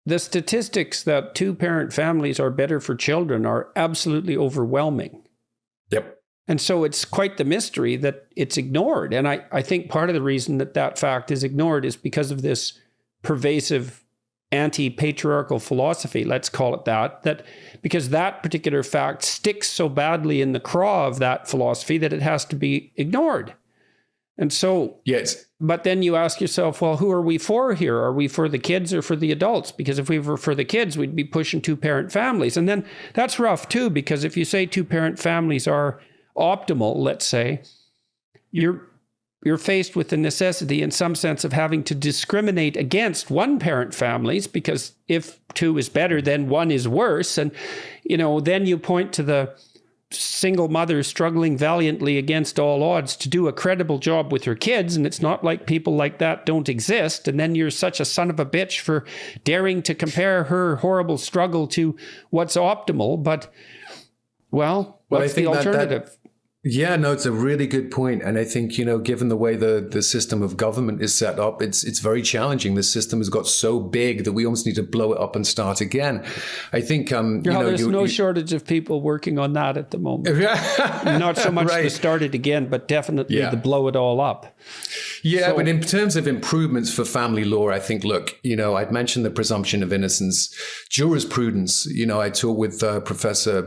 the statistics that 2-parent families are better for children are absolutely overwhelming. Yep. And so it's quite the mystery that it's ignored. And I think part of the reason that fact is ignored is because of this pervasive anti-patriarchal philosophy, let's call it that because that particular fact sticks so badly in the craw of that philosophy that it has to be ignored. And so, yes. But then you ask yourself, well, who are we for here? Are we for the kids or for the adults? Because if we were for the kids, we'd be pushing 2-parent families. And then that's rough too, because if you say 2-parent families are optimal, let's say, you're faced with the necessity in some sense of having to discriminate against 1-parent families, because if 2 is better, then 1 is worse. And, then you point to the single mother struggling valiantly against all odds to do a credible job with her kids. And it's not like people like that don't exist. And then you're such a son of a bitch for daring to compare her horrible struggle to what's optimal. But, what's the alternative? Yeah, no, it's a really good point. And I think, given the way the system of government is set up, it's very challenging. The system has got so big that we almost need to blow it up and start again. I think, there's no shortage of people working on that at the moment. Not so much right. to start it again, but definitely to blow it all up. Yeah, but in terms of improvements for family law, I think, look, I'd mentioned the presumption of innocence, jurisprudence. I talked with Professor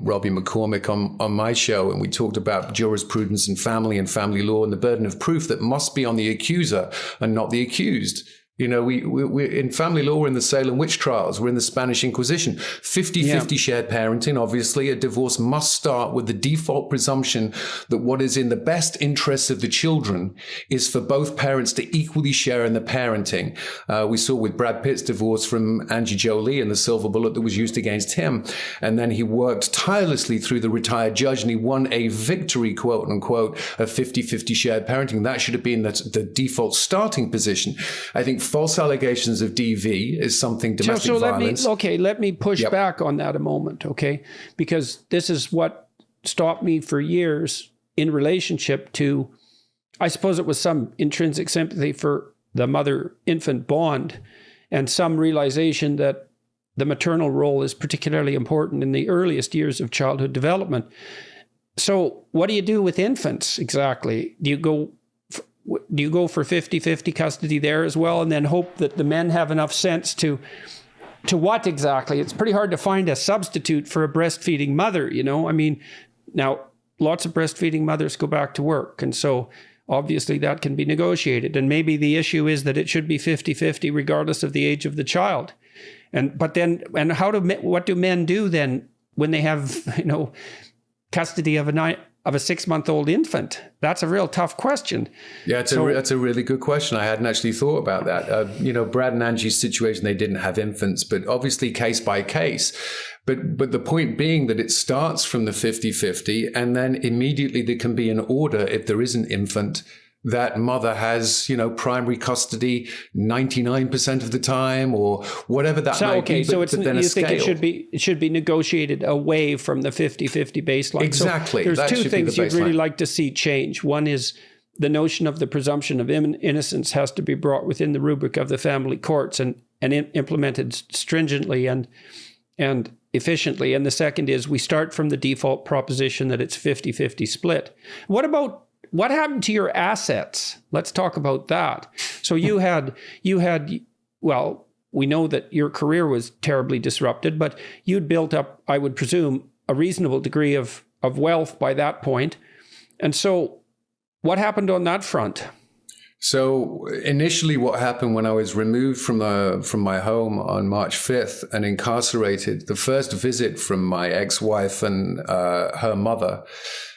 Robbie McCormick on my show, and we talked about jurisprudence and family law and the burden of proof that must be on the accuser and not the accused. You know, we're in family law, we're in the Salem witch trials, we're in the Spanish Inquisition. 50-50 shared parenting. Obviously, a divorce must start with the default presumption that what is in the best interests of the children is for both parents to equally share in the parenting. We saw with Brad Pitt's divorce from Angie Jolie and the silver bullet that was used against him. And then he worked tirelessly through the retired judge and he won a victory, quote unquote, of 50-50 shared parenting. That should have been the default starting position. I think false allegations of DV is something domestic violence. Let me push back on that a moment, okay? Because this is what stopped me for years in relationship to, I suppose it was some intrinsic sympathy for the mother-infant bond and some realization that the maternal role is particularly important in the earliest years of childhood development. So what do you do with infants exactly? Do you go for 50-50 custody there as well and then hope that the men have enough sense to what exactly? It's pretty hard to find a substitute for a breastfeeding mother, you know? I mean, now lots of breastfeeding mothers go back to work. And so obviously that can be negotiated. And maybe the issue is that it should be 50-50 regardless of the age of the child. What do men do then when they have, you know, custody of a 6-month-old infant? That's a real tough question. Yeah, that's a really good question. I hadn't actually thought about that. You know, Brad and Angie's situation, they didn't have infants, but obviously case by case. But the point being that it starts from the 50-50 and then immediately there can be an order if there is an infant that mother has, you know, primary custody 99% of the time or whatever that might be. So you think it should be negotiated away from the 50-50 baseline. Exactly. So there's two things you'd really like to see change. One is the notion of the presumption of innocence has to be brought within the rubric of the family courts and implemented stringently and efficiently. And the second is we start from the default proposition that it's 50-50 split. What happened to your assets? Let's talk about that. So you had, well, we know that your career was terribly disrupted, but you'd built up, I would presume, a reasonable degree of wealth by that point. And so what happened on that front? So initially what happened when I was removed from my home on March 5th and incarcerated, the first visit from my ex-wife and her mother,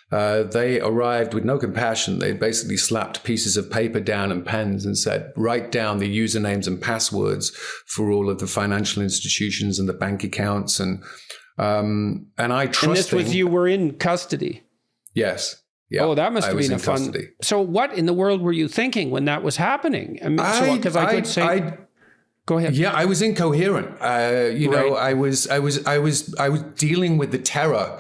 they arrived with no compassion. They basically slapped pieces of paper down and pens and said, write down the usernames and passwords for all of the financial institutions and the bank accounts. And I trusted. And this was, you were in custody? Yes. Yeah, oh, that must have been a fun. Custody. So what in the world were you thinking when that was happening? I mean, go ahead. Yeah, I was incoherent. I was dealing with the terror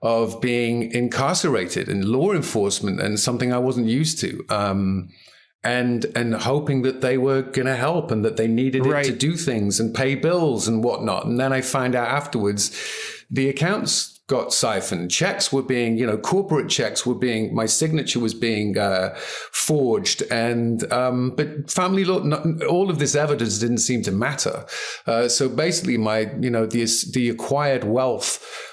of being incarcerated and law enforcement and something I wasn't used to. And hoping that they were going to help and that they needed it to do things and pay bills and whatnot. And then I find out afterwards the accounts got siphoned. Checks were being, corporate checks were being, my signature was being forged. And, but family law, all of this evidence didn't seem to matter. So basically the acquired wealth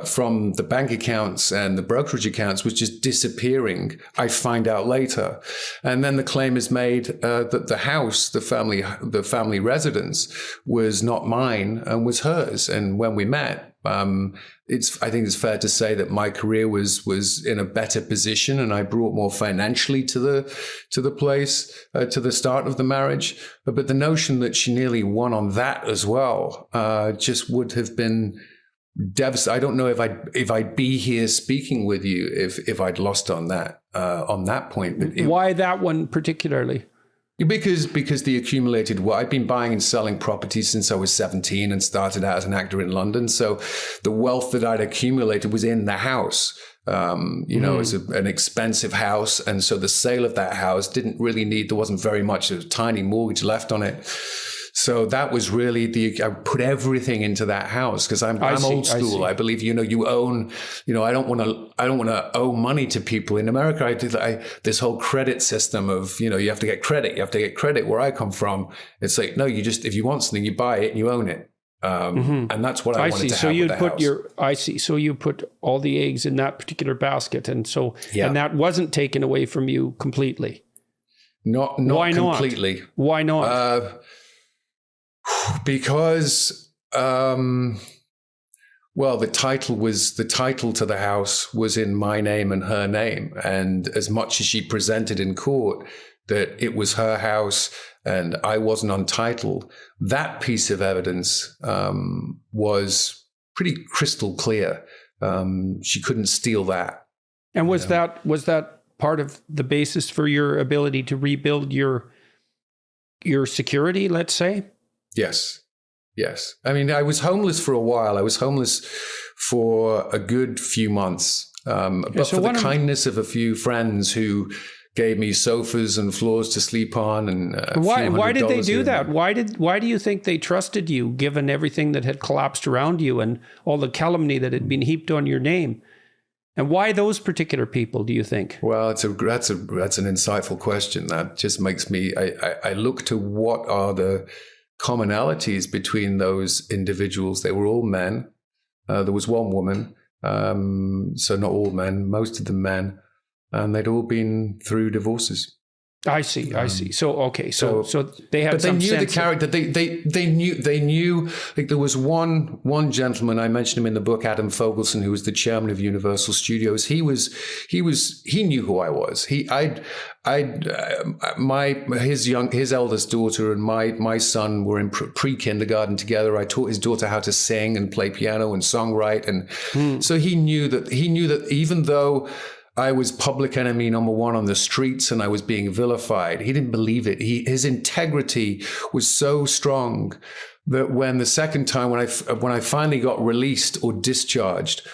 from the bank accounts and the brokerage accounts was just disappearing. I find out later. And then the claim is made that the house, the family residence was not mine and was hers. And when we met, I think it's fair to say that my career was in a better position and I brought more financially to the place, to the start of the marriage. But the notion that she nearly won on that as well, just would have been devastating. I don't know if I'd be here speaking with you if I'd lost on that point. But why that one particularly? Because the accumulated wealth. I've been buying and selling properties since I was 17 and started out as an actor in London. So the wealth that I'd accumulated was in the house. It's an expensive house. And so the sale of that house there wasn't very much, there was a tiny mortgage left on it. So that was really I put everything into that house because I'm old school. I believe, you own, I don't want to owe money to people. In America, I do this whole credit system of, you have to get credit. You have to get credit. Where I come from, it's like, no, if you want something, you buy it and you own it. And that's what I wanted to have with the house. I see. So you put all the eggs in that particular basket. And so, and that wasn't taken away from you completely. Not Why completely. Not? Why not? Because well, the title to the house was in my name and her name, and as much as she presented in court that it was her house and I wasn't untitled, that piece of evidence was pretty crystal clear. She couldn't steal that. And was that part of the basis for your ability to rebuild your security, let's say? Yes. I mean, I was homeless for a while. I was homeless for a good few months. But for the kindness of a few friends who gave me sofas and floors to sleep on. And why did they do that? Why do you think they trusted you, given everything that had collapsed around you and all the calumny that had been heaped on your name? And why those particular people, do you think? Well, that's an insightful question. That just makes me, I look to what are the commonalities between those individuals. They were all men. There was one woman. So not all men, most of them men. And they'd all been through divorces. I see. So, okay. So they had some sense. But they knew the character. They knew, like there was one gentleman, I mentioned him in the book, Adam Fogelson, who was the chairman of Universal Studios. He knew who I was. His eldest daughter and my son were in pre-kindergarten together. I taught his daughter how to sing and play piano and songwrite. And so he knew that even though I was public enemy number one on the streets and I was being vilified, he didn't believe it. His integrity was so strong that when the second time, when I finally got released or discharged,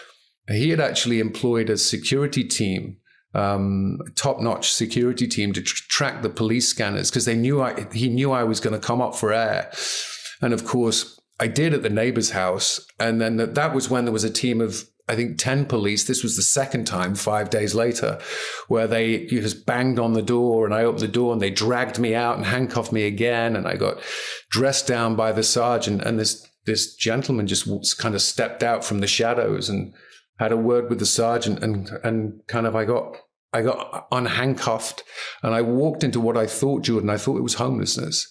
he had actually employed a security team, top-notch security team to track the police scanners because he knew I was going to come up for air. And of course, I did at the neighbor's house. And then that was when there was a team of, I think, 10 police. This was the second time, 5 days later, where they just banged on the door and I opened the door and they dragged me out and handcuffed me again. And I got dressed down by the sergeant. And this gentleman just kind of stepped out from the shadows and had a word with the sergeant and kind of I got unhandcuffed and I walked into what I thought, Jordan, I thought it was homelessness.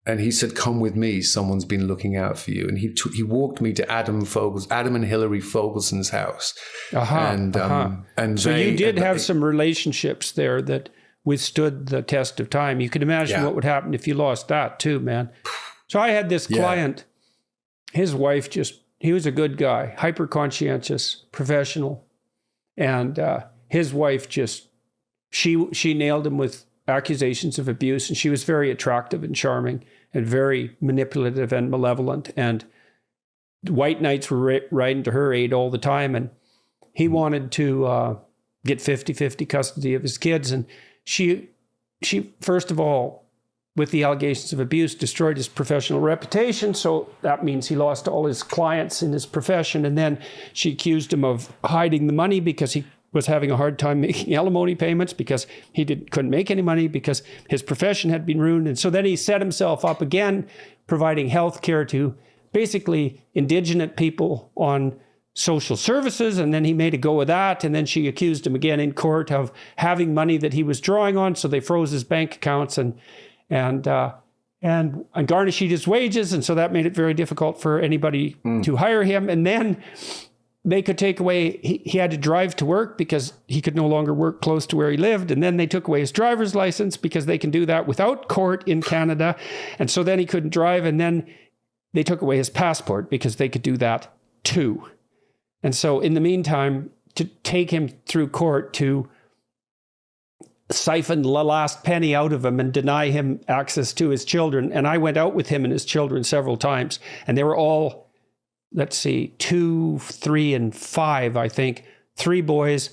And he said, "Come with me. Someone's been looking out for you." And he walked me to Adam and Hillary Fogelson's house. And so you did have some relationships there that withstood the test of time. You can imagine what would happen if you lost that too, man. So I had this client. His wife he was a good guy, hyper conscientious, professional, and his wife she nailed him with accusations of abuse, and she was very attractive and charming and very manipulative and malevolent, and white knights were riding to her aid all the time, and he wanted to get 50-50 custody of his kids, and she first of all, with the allegations of abuse, destroyed his professional reputation, so that means he lost all his clients in his profession, and then she accused him of hiding the money because he was having a hard time making alimony payments because he couldn't make any money because his profession had been ruined. And so then he set himself up again, providing health care to basically indigenous people on social services. And then he made a go of that. And then she accused him again in court of having money that he was drawing on. So they froze his bank accounts and garnished his wages. And so that made it very difficult for anybody to hire him. And then they could take away, he had to drive to work because he could no longer work close to where he lived. And then they took away his driver's license because they can do that without court in Canada. And so then he couldn't drive. And then they took away his passport because they could do that too. And so in the meantime, to take him through court to siphon the last penny out of him and deny him access to his children. And I went out with him and his children several times, and they were all, let's see, 2, 3, and 5, I think, 3 boys.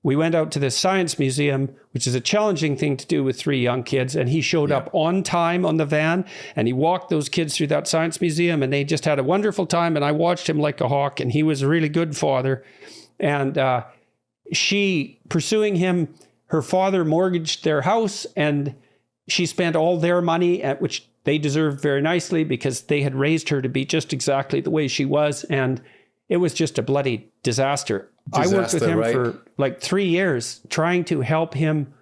We went out to the science museum, which is a challenging thing to do with 3 young kids. And he showed up on time on the van, and he walked those kids through that science museum, and they just had a wonderful time. And I watched him like a hawk, and he was a really good father. And she, pursuing him, her father mortgaged their house, and she spent all their money, which they deserved very nicely because they had raised her to be just exactly the way she was. And it was just a bloody disaster. I worked with him for like 3 years trying to help him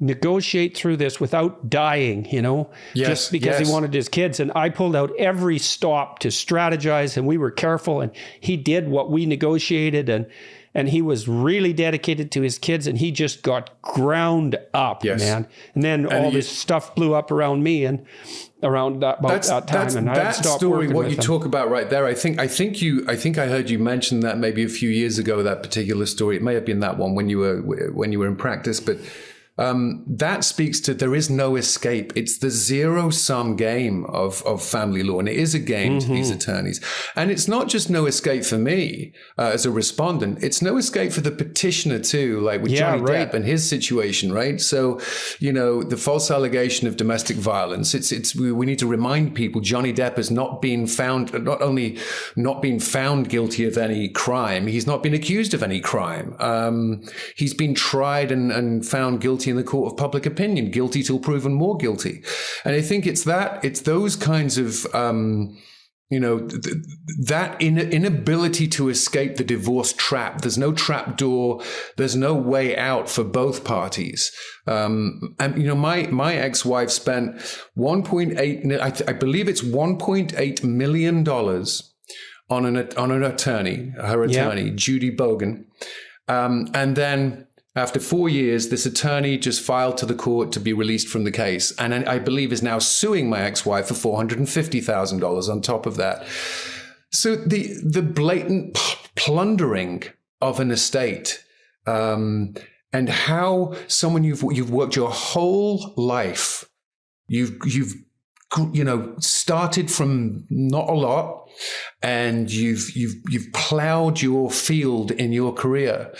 negotiate through this without dying, Yes, just because he wanted his kids. And I pulled out every stop to strategize, and we were careful, and he did what we negotiated, and he was really dedicated to his kids, and he just got ground up, man. And then all this stuff blew up around me and around that time, and I had to stop story. working What with you him. talk about right there, I think I heard you mention that maybe a few years ago. That particular story, it may have been that one when you were in practice, but. That speaks to there is no escape. It's the zero-sum game of family law, and it is a game to these attorneys. And it's not just no escape for me as a respondent. It's no escape for the petitioner too, like with Johnny Depp and his situation, right? So, the false allegation of domestic violence. We need to remind people Johnny Depp has not only not been found guilty of any crime, he's not been accused of any crime. He's been tried and found guilty in the court of public opinion, guilty till proven more guilty. And I think it's those kinds of, that inability to escape the divorce trap. There's no trap door. There's no way out for both parties. And my ex-wife spent I believe it's $1.8 million on an attorney, her attorney, Judy Bogan. And then after 4 years, this attorney just filed to the court to be released from the case. And I believe is now suing my ex-wife for $450,000 on top of that. So the blatant plundering of an estate, and how someone you've worked your whole life, you've started from not a lot, and you've plowed your field in your career.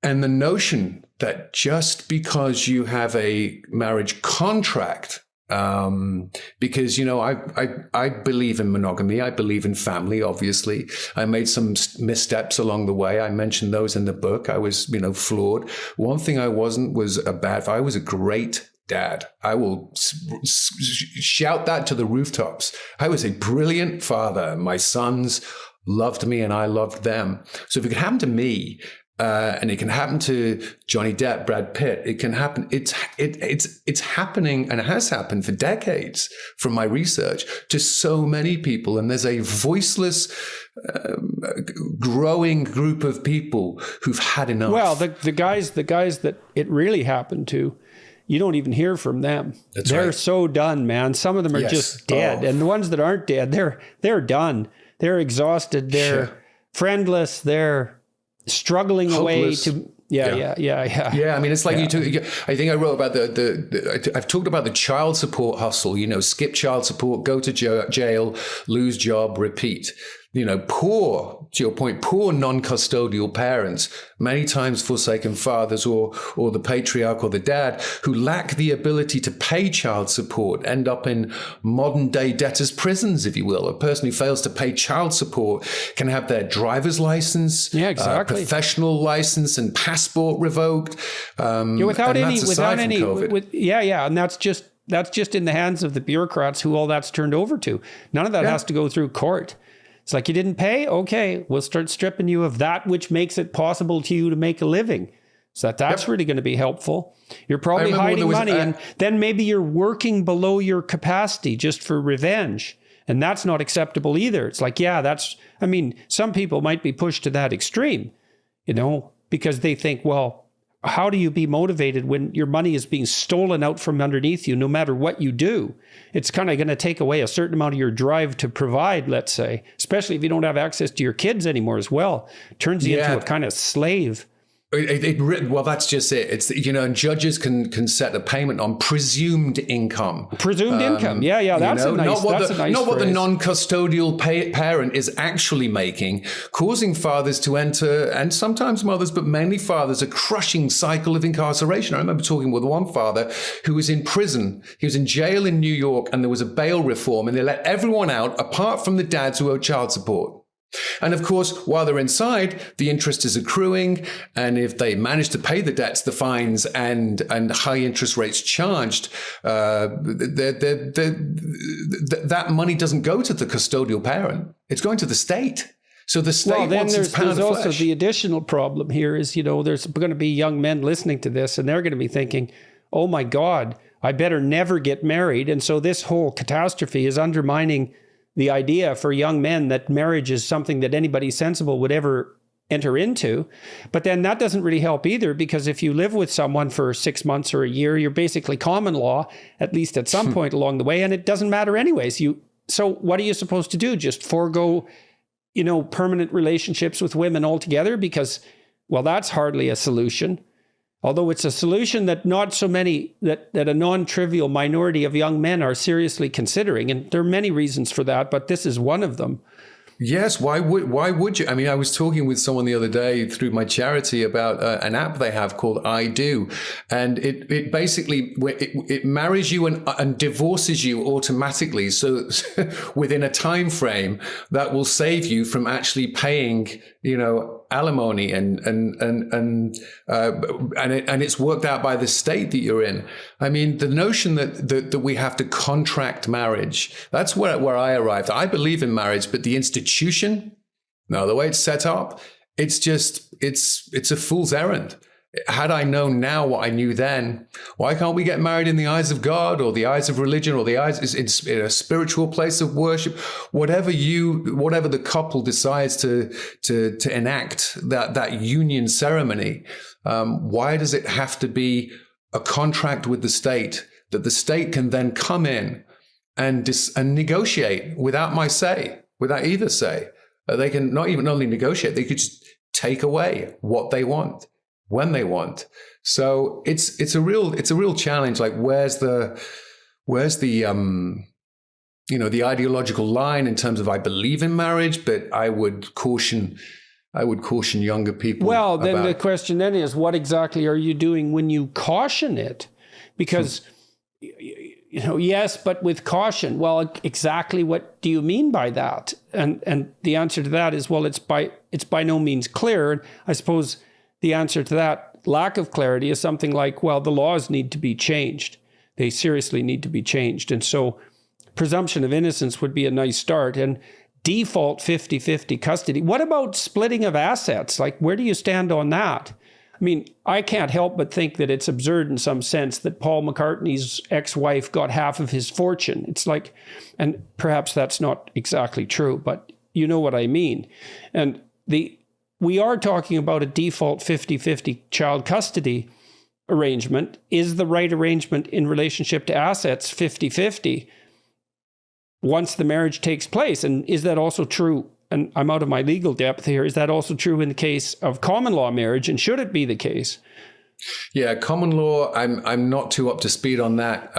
And the notion that just because you have a marriage contract, because, I believe in monogamy. I believe in family, obviously. I made some missteps along the way. I mentioned those in the book. I was, flawed. One thing I wasn't was I was a great dad. I will shout that to the rooftops. I was a brilliant father. My sons loved me and I loved them. So if it could happen to me, and it can happen to Johnny Depp, Brad Pitt. It can happen. It's happening, and it has happened for decades from my research to so many people. And there's a voiceless, growing group of people who've had enough. Well, the guys that it really happened to, you don't even hear from them. They're so done, man. Some of them are just dead, and the ones that aren't dead, they're done. They're exhausted. They're friendless. They're struggling hopeless. away to yeah. I mean, it's like I think I wrote about I've talked about the child support hustle. Skip child support, go to jail, lose job, repeat. Poor, to your point, poor non-custodial parents, many times forsaken fathers or the patriarch or the dad who lack the ability to pay child support, end up in modern day debtors' prisons, if you will. A person who fails to pay child support can have their driver's license, professional license and passport revoked. Without any, and that's just in the hands of the bureaucrats who all that's turned over to. None of that has to go through court. It's like, you didn't pay? Okay, we'll start stripping you of that which makes it possible to you to make a living. So that's really going to be helpful. You're probably hiding money, and then maybe you're working below your capacity just for revenge. And that's not acceptable either. It's like, some people might be pushed to that extreme, because they think, well, how do you be motivated when your money is being stolen out from underneath you, no matter what you do? It's kind of going to take away a certain amount of your drive to provide, let's say, especially if you don't have access to your kids anymore as well. It turns you into a kind of slave. Well, that's just it. It's, and judges can set a payment on presumed income. Presumed income. Yeah. That's a nice phrase. Not what the non-custodial parent is actually making, causing fathers to enter, and sometimes mothers, but mainly fathers, a crushing cycle of incarceration. I remember talking with one father who was in prison. He was in jail in New York, and there was a bail reform, and they let everyone out apart from the dads who owed child support. And of course, while they're inside, the interest is accruing. And if they manage to pay the debts, the fines and high interest rates charged, that money doesn't go to the custodial parent. It's going to the state. So the state Well, then wants its pound there's of also flesh. the additional problem here is, there's going to be young men listening to this, and they're going to be thinking, oh my God, I better never get married. And so this whole catastrophe is undermining the idea for young men that marriage is something that anybody sensible would ever enter into. But then that doesn't really help either, because if you live with someone for 6 months or a year, you're basically common law, at least at some point along the way, and it doesn't matter anyways. So what are you supposed to do? Just forego permanent relationships with women altogether? Because, well, that's hardly a solution. Although it's a solution that not so many, that a non-trivial minority of young men are seriously considering. And there are many reasons for that, but this is one of them. Yes, why would you? I mean, I was talking with someone the other day through my charity about an app they have called I Do, and it basically it marries you and divorces you automatically. So within a time frame that will save you from actually paying, alimony and it's worked out by the state that you're in. I mean, the notion that we have to contract marriage, that's where I arrived. I believe in marriage, but the institution, no, the way it's set up, it's a fool's errand. Had I known now what I knew then, why can't we get married in the eyes of God or the eyes of religion or the eyes in a spiritual place of worship? Whatever the couple decides to enact that union ceremony, why does it have to be a contract with the state that the state can then come in and negotiate without my say, without either say? They can not even only negotiate, they could just take away what they want when they want. So it's a real challenge. Like, where's the the ideological line in terms of I believe in marriage, but I would caution younger people. Well, then the question then is, what exactly are you doing when you caution it? Because yes, but with caution. Well, exactly what do you mean by that? And the answer to that is, well, it's by no means clear. And I suppose the answer to that lack of clarity is something like, well, the laws need to be changed. They seriously need to be changed. And so presumption of innocence would be a nice start. And default 50-50 custody. What about splitting of assets? Like, where do you stand on that? I mean, I can't help but think that it's absurd in some sense that Paul McCartney's ex-wife got half of his fortune. It's like, and perhaps that's not exactly true, but you know what I mean. And we are talking about a default 50-50 child custody arrangement. Is the right arrangement in relationship to assets 50-50 once the marriage takes place? And is that also true? And I'm out of my legal depth here. Is that also true in the case of common law marriage? And should it be the case? Yeah, common law, I'm not too up to speed on that.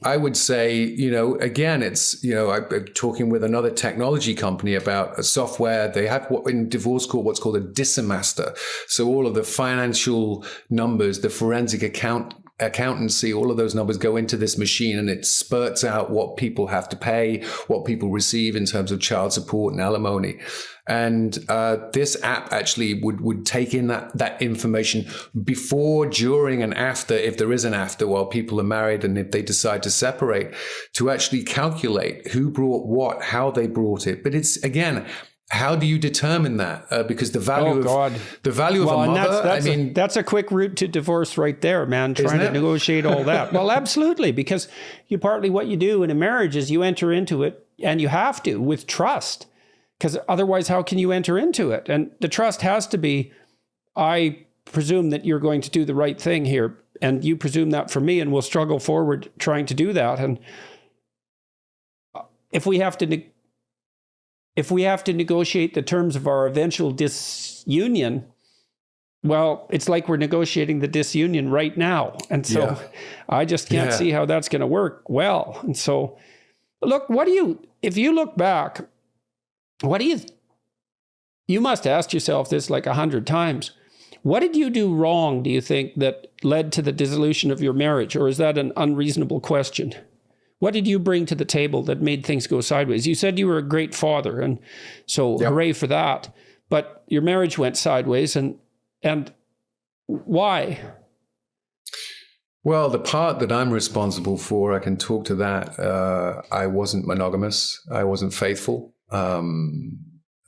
I would say, again, it's, I'm talking with another technology company about a software. They have in divorce court, what's called a disamaster. So all of the financial numbers, the forensic accountancy, all of those numbers go into this machine, and it spurts out what people have to pay, what people receive in terms of child support and alimony. And this app actually would take in that information before, during, and after, if there is an after, while people are married and if they decide to separate, to actually calculate who brought what, how they brought it. But it's, again, how do you determine that? Because the value of a mother, that's a quick route to divorce right there, man, trying to negotiate all that. Well, absolutely, because partly what you do in a marriage is you enter into it, and you have to, with trust. Because otherwise, how can you enter into it? And the trust has to be, I presume that you're going to do the right thing here, and you presume that for me, and we'll struggle forward trying to do that. And if we have to negotiate the terms of our eventual disunion, well, it's like we're negotiating the disunion right now. And so I just can't see how that's going to work well. And so, look, if you look back, you must ask yourself this like 100 times. What did you do wrong, do you think, that led to the dissolution of your marriage? Or is that an unreasonable question? What did you bring to the table that made things go sideways? You said you were a great father, and so hooray for that. But your marriage went sideways, and why? Well, the part that I'm responsible for, I can talk to that. I wasn't monogamous. I wasn't faithful.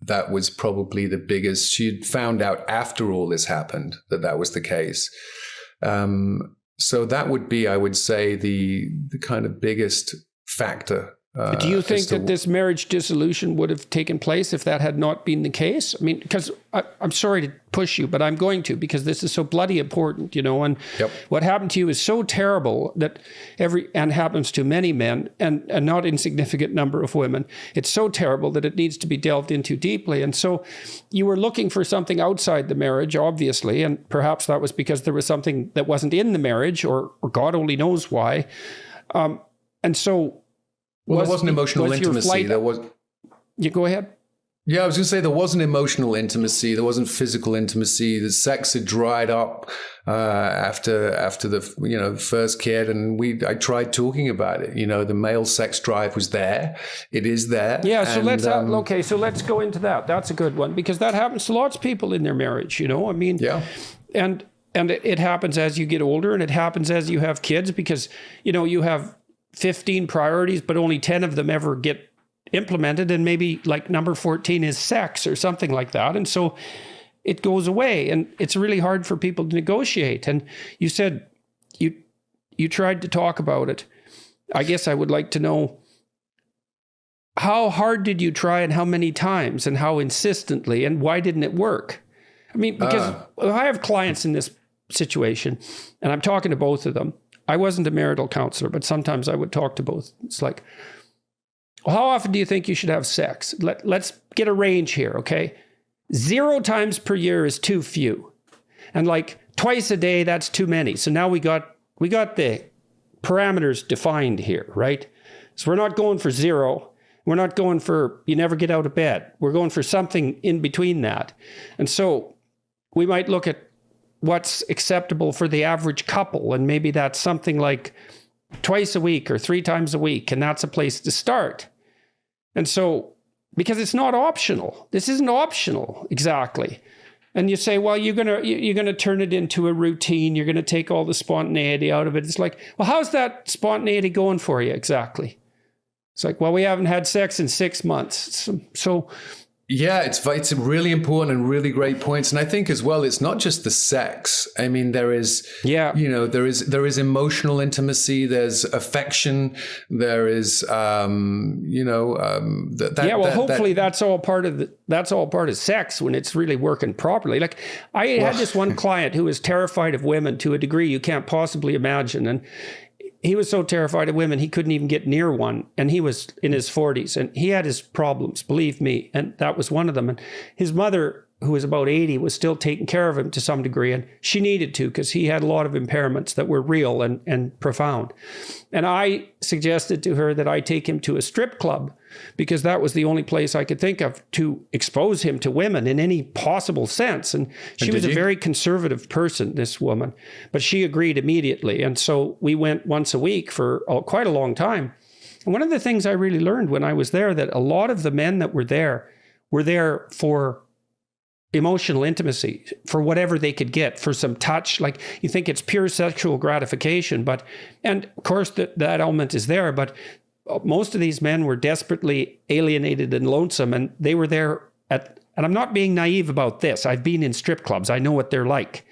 that was probably the biggest. She'd found out after all this happened that was the case. So that would be, I would say, the kind of biggest factor. Do you think that this marriage dissolution would have taken place if that had not been the case? I mean, because I'm sorry to push you, but I'm going to, because this is so bloody important, and what happened to you is so terrible that and happens to many men and a not insignificant number of women. It's so terrible that it needs to be delved into deeply. And so you were looking for something outside the marriage, obviously, and perhaps that was because there was something that wasn't in the marriage, or God only knows why. And so... Well, there wasn't emotional intimacy. You go ahead. Yeah, I was going to say there wasn't emotional intimacy. There wasn't physical intimacy. The sex had dried up after the first kid, and I tried talking about it. The male sex drive was there. It is there. Yeah. So let's go into that. That's a good one, because that happens to lots of people in their marriage. I mean, yeah. And it happens as you get older, and it happens as you have kids, because you have 15 priorities, but only 10 of them ever get implemented. And maybe like number 14 is sex or something like that. And so it goes away, and it's really hard for people to negotiate. And you said you tried to talk about it. I guess I would like to know, how hard did you try, and how many times, and how insistently, and why didn't it work? I mean, because I have clients in this situation, and I'm talking to both of them. I wasn't a marital counselor, but sometimes I would talk to both. It's like, well, how often do you think you should have sex? Let's get a range here, okay? 0 times per year is too few. And like twice a day, that's too many. So now we got the parameters defined here, right? So we're not going for 0. We're not going for you never get out of bed. We're going for something in between that. And so we might look at what's acceptable for the average couple. And maybe that's something like twice a week or 3 times a week. And that's a place to start. And so, because it's not optional. This isn't optional, exactly. And you say, well, you're gonna turn it into a routine. You're gonna take all the spontaneity out of it. It's like, well, how's that spontaneity going for you exactly? It's like, well, we haven't had sex in 6 months. So yeah, it's really important and really great points. And I think as well, it's not just the sex. I mean, there is emotional intimacy, there's affection, there is, hopefully that's all part of sex when it's really working properly. Like I had this one client who was terrified of women to a degree you can't possibly imagine. And he was so terrified of women, he couldn't even get near one. And he was in his 40s, and he had his problems, believe me. And that was one of them. And his mother, who was about 80, was still taking care of him to some degree. And she needed to, because he had a lot of impairments that were real and profound. And I suggested to her that I take him to a strip club, because that was the only place I could think of to expose him to women in any possible sense. And she was a very conservative person, this woman, but she agreed immediately. And so we went once a week for quite a long time. And one of the things I really learned when I was there, that a lot of the men that were there for emotional intimacy, for whatever they could get, for some touch. Like you think it's pure sexual gratification, and of course that element is there, but most of these men were desperately alienated and lonesome, and they were there and I'm not being naive about this. I've been in strip clubs. I know what they're like.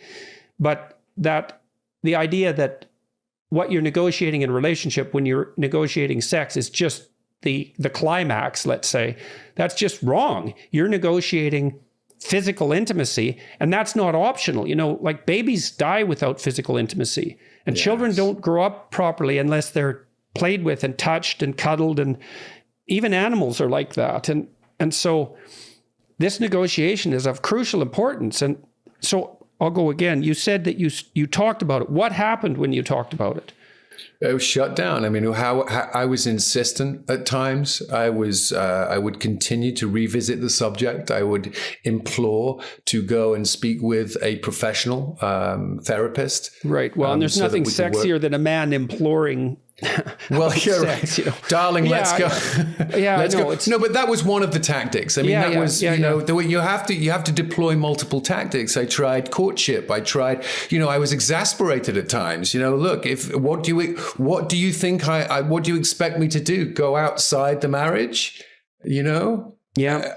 But that the idea that what you're negotiating in a relationship when you're negotiating sex is just the climax, let's say, that's just wrong. You're negotiating physical intimacy, and that's not optional. Like babies die without physical intimacy, and children don't grow up properly unless they're played with and touched and cuddled, and even animals are like that. And so this negotiation is of crucial importance. And so I'll go again. You said that you talked about it. What happened when you talked about it? It was shut down. I mean, how I was insistent at times. I would continue to revisit the subject. I would implore to go and speak with a professional therapist. Right. Well, and there's nothing sexier than a man imploring. Well, you're sex, right. Darling, let's go. Let's go. No, but that was one of the tactics. I mean, the way you have to deploy multiple tactics. I tried courtship. I tried, I was exasperated at times. Look, what do you think what do you expect me to do? Go outside the marriage? Yeah.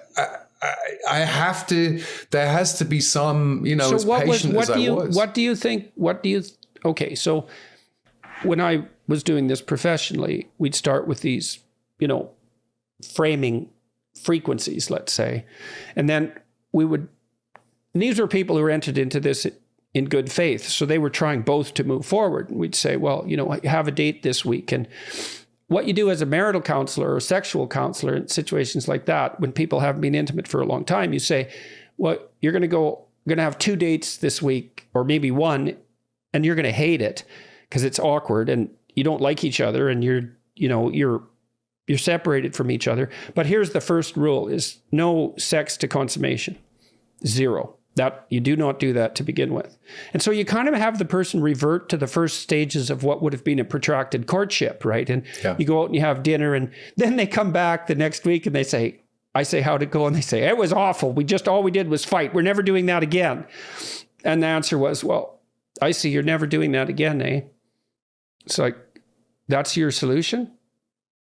I have to, there has to be some, you know, as patient as I was. What do you think, okay, so when I was doing this professionally, we'd start with these, you know, framing frequencies, let's say, and then these were people who were entered into this in good faith. So they were trying both to move forward. And we'd say, well, you know, have a date this week. And what you do as a marital counselor or sexual counselor in situations like that, when people haven't been intimate for a long time, you say, well, you're going to have 2 dates this week, or maybe one, and you're going to hate it because it's awkward and you don't like each other and you're separated from each other. But here's the first rule is no sex to consummation. 0. That you do not do that to begin with. And so you kind of have the person revert to the first stages of what would have been a protracted courtship, right? And you go out and you have dinner, and then they come back the next week and I say, how'd it go? And they say, it was awful. All we did was fight. We're never doing that again. And the answer was, well, I see you're never doing that again, eh? It's like, that's your solution?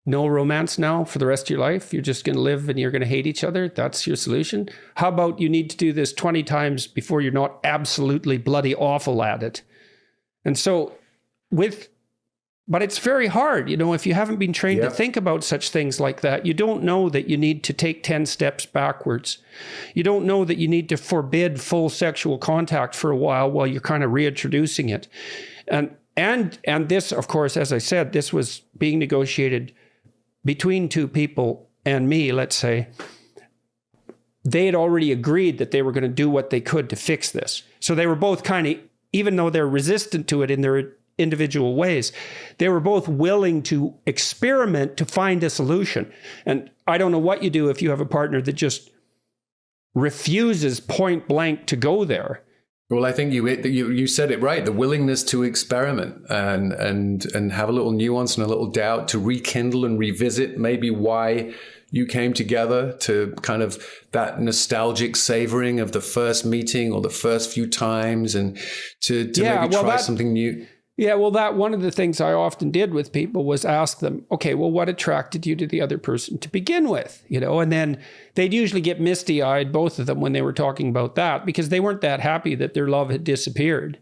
No romance now for the rest of your life? You're just going to live and you're going to hate each other? That's your solution? How about you need to do this 20 times before you're not absolutely bloody awful at it? And so but it's very hard, you know, if you haven't been trained to think about such things like that, you don't know that you need to take 10 steps backwards. You don't know that you need to forbid full sexual contact for a while you're kind of reintroducing it. And this, of course, as I said, this was being negotiated between two people and me, let's say. They had already agreed that they were going to do what they could to fix this. So they were both kind of, even though they're resistant to it in their individual ways, they were both willing to experiment to find a solution. And I don't know what you do if you have a partner that just refuses point blank to go there. Well, I think you said it right. The willingness to experiment and have a little nuance and a little doubt, to rekindle and revisit maybe why you came together, to kind of that nostalgic savoring of the first meeting or the first few times, and to maybe try something new. Yeah, well, one of the things I often did with people was ask them, okay, well, what attracted you to the other person to begin with? You know, and then they'd usually get misty-eyed, both of them, when they were talking about that, because they weren't that happy that their love had disappeared.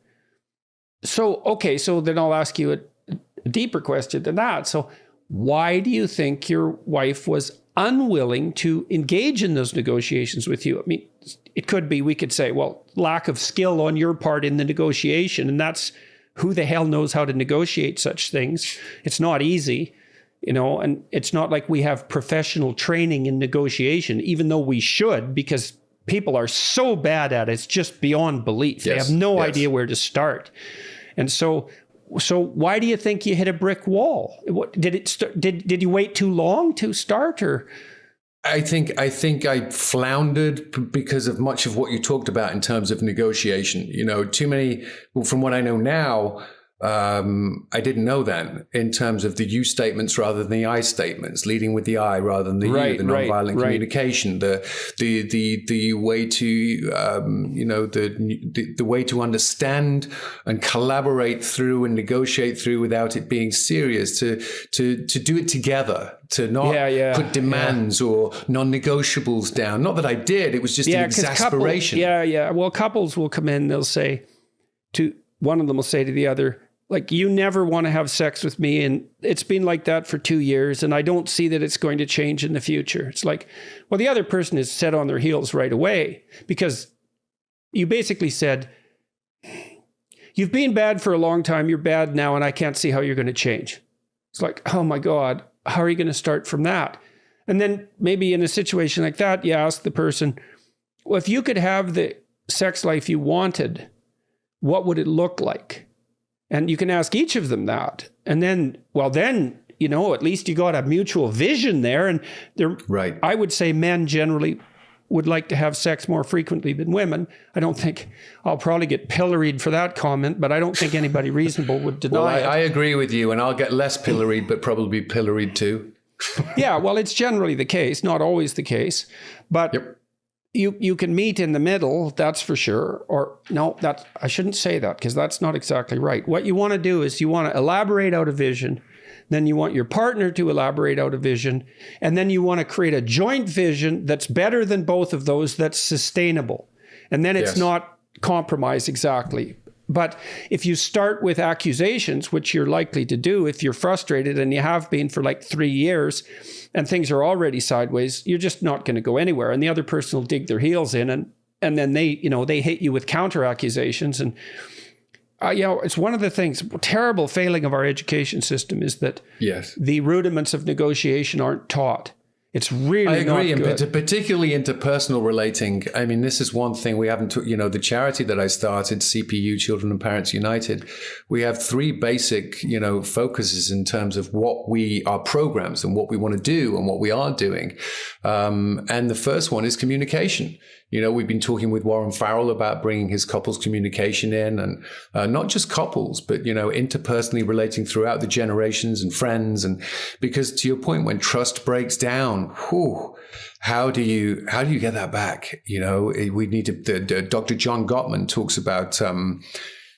So, okay, so then I'll ask you a deeper question than that. So why do you think your wife was unwilling to engage in those negotiations with you? I mean, it could be, we could say, well, lack of skill on your part in the negotiation, and that's, who the hell knows how to negotiate such things? It's not easy, you know, and it's not like we have professional training in negotiation, even though we should, because people are so bad at it. It's just beyond belief. They have no idea where to start. And so why do you think you hit a brick wall? Did you wait too long to start, or? I think I floundered because of much of what you talked about in terms of negotiation. You know, from what I know now, I didn't know then in terms of the you statements rather than the I statements, leading with the I rather than the you, the nonviolent communication, the way to the way to understand and collaborate through and negotiate through without it being serious, to do it together, to not put demands or non-negotiables down. Not that I did; it was just an exasperation. Well, couples will come in; they'll say one of them will say to the other, like, you never want to have sex with me, and it's been like that for 2 years, and I don't see that it's going to change in the future. It's like, well, the other person is set on their heels right away, because you basically said, you've been bad for a long time, you're bad now, and I can't see how you're going to change. It's like, oh my God, how are you going to start from that? And then maybe in a situation like that, you ask the person, well, if you could have the sex life you wanted, what would it look like? And you can ask each of them that. And then, you know, at least you got a mutual vision there. And I would say men generally would like to have sex more frequently than women. I don't think, I'll probably get pilloried for that comment, but I don't think anybody reasonable would deny it. I agree with you, and I'll get less pilloried, but probably pilloried too. Yeah, well, it's generally the case, not always the case. But you can meet in the middle, that's for sure. Or no, I shouldn't say that, because that's not exactly right. What you want to do is you want to elaborate out a vision, Then you want your partner to elaborate out a vision. And then you want to create a joint vision that's better than both of those, that's sustainable. And then it's not compromise exactly. But if you start with accusations, which you're likely to do if you're frustrated, and you have been for like 3 years, and things are already sideways, you're just not going to go anywhere. And the other person will dig their heels in, and then they hit you with counter accusations. And it's one of the things, terrible failing of our education system is that the rudiments of negotiation aren't taught. It's really I agree, not good. And particularly interpersonal relating. I mean, this is one thing we haven't, the charity that I started, CPU, Children and Parents United, we have 3 basic, focuses in terms of what our programs and what we want to do and what we are doing. And the first one is communication. We've been talking with Warren Farrell about bringing his couples communication in, and not just couples, but, interpersonally relating throughout the generations and friends. And because to your point, when trust breaks down, how do you get that back? We need to, Dr. John Gottman talks about,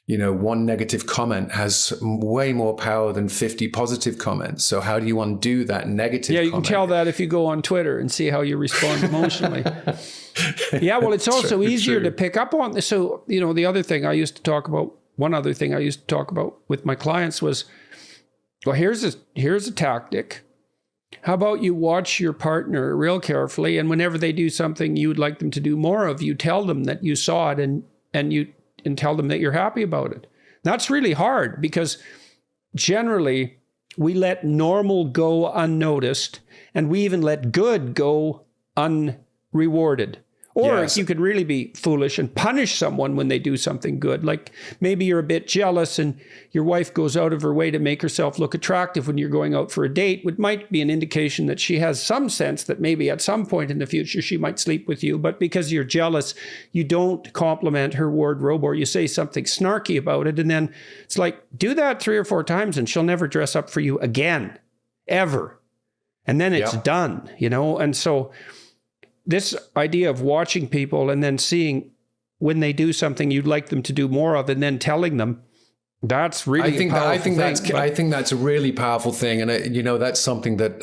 one negative comment has way more power than 50 positive comments. So how do you undo that negative comment? You can tell that if you go on Twitter and see how you respond emotionally. Yeah, well, it's also easier to pick up on this. So, the other thing I used to talk about, one other thing I used to talk about with my clients was, well, here's a tactic. How about you watch your partner real carefully, and whenever they do something you would like them to do more of, you tell them that you saw it and tell them that you're happy about it. That's really hard, because generally we let normal go unnoticed, and we even let good go unrewarded. Or you could really be foolish and punish someone when they do something good. Like maybe you're a bit jealous and your wife goes out of her way to make herself look attractive when you're going out for a date, which might be an indication that she has some sense that maybe at some point in the future she might sleep with you. But because you're jealous, you don't compliment her wardrobe, or you say something snarky about it. And then it's like, do that 3 or 4 times and she'll never dress up for you again, ever. And then it's done, And so this idea of watching people and then seeing when they do something you'd like them to do more of, and then telling them, that's really I think that's a really powerful thing. And that's something that,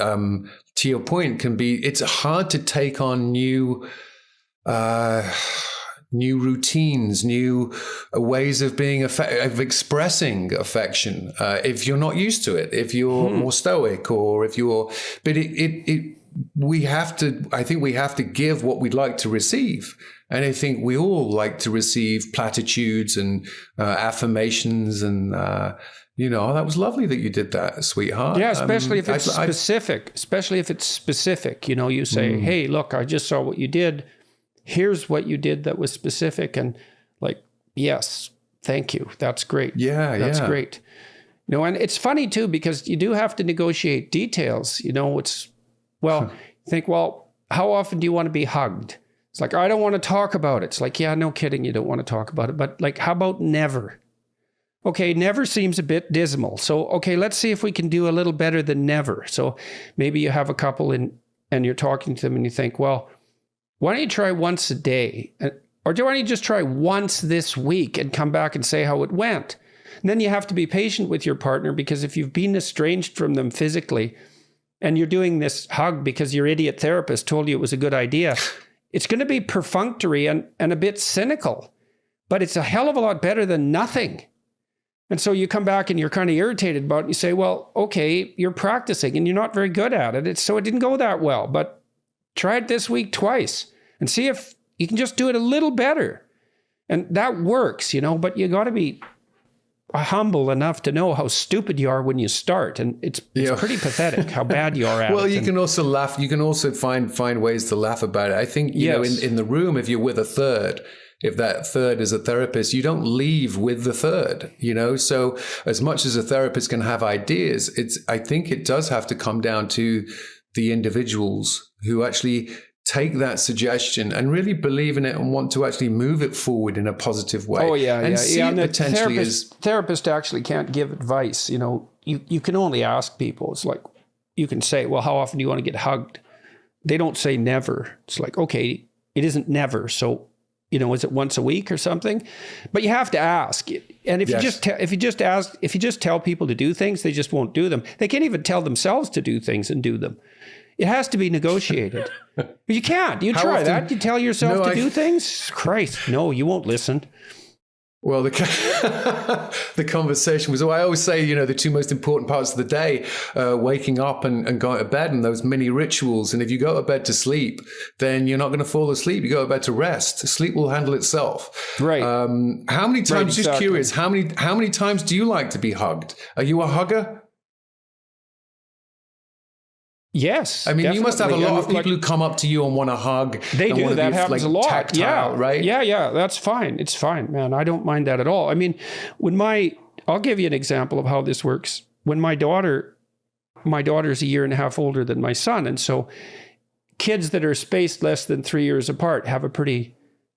to your point, it's hard to take on new routines, new ways of of expressing affection. If you're not used to it, if you're more stoic, or if you're, but we have to give what we'd like to receive. And I think we all like to receive platitudes and affirmations, and that was lovely that you did that, sweetheart. Yeah, especially if it's specific. Especially if it's specific. You say, hey, look, I just saw what you did. Here's what you did that was specific. And like, yes, thank you. That's great. That's great. And it's funny too, because you do have to negotiate details. Think, how often do you want to be hugged? It's like, I don't want to talk about it. It's like, yeah, no kidding, you don't want to talk about it. But like, how about never? Okay, never seems a bit dismal. So, okay, let's see if we can do a little better than never. So maybe you have a couple and you're talking to them and you think, well, why don't you try once a day? Or why don't you just try once this week and come back and say how it went? And then you have to be patient with your partner, because if you've been estranged from them physically, and you're doing this hug because your idiot therapist told you it was a good idea, it's going to be perfunctory and a bit cynical, but it's a hell of a lot better than nothing. And so you come back and you're kind of irritated about it. You say, well, okay, you're practicing and you're not very good at it. So it didn't go that well, but try it this week twice and see if you can just do it a little better. And that works, but you got to be humble enough to know how stupid you are when you start, and it's pretty pathetic how bad you are at it. Well, you can also laugh. You can also find ways to laugh about it. I think in the room, if you're with a third, if that third is a therapist, you don't leave with the third. So as much as a therapist can have ideas, I think it does have to come down to the individuals who actually take that suggestion and really believe in it and want to actually move it forward in a positive way. Oh, yeah, and see it potentially therapist actually can't give advice. You can only ask people. It's like, you can say, well, how often do you want to get hugged? They don't say never. It's like, okay, it isn't never. So is it once a week or something? But you have to ask. And if you just tell people to do things, they just won't do them. They can't even tell themselves to do things and do them. It has to be negotiated. But you can't. You try that. You tell yourself to do things. Christ, no, you won't listen. Well, the conversation was, I always say, the two most important parts of the day, waking up and going to bed, and those mini rituals. And if you go to bed to sleep, then you're not going to fall asleep. You go to bed to rest. Sleep will handle itself. Right. How many times, just curious, how many times do you like to be hugged? Are you a hugger? Yes. I mean, definitely. You must have a lot of people who come up to you and want to hug. They do. That happens a lot. Tactile, right? Yeah. That's fine. It's fine, man. I don't mind that at all. I mean, I'll give you an example of how this works. When my daughter's a year and a half older than my son. And so kids that are spaced less than 3 years apart have a pretty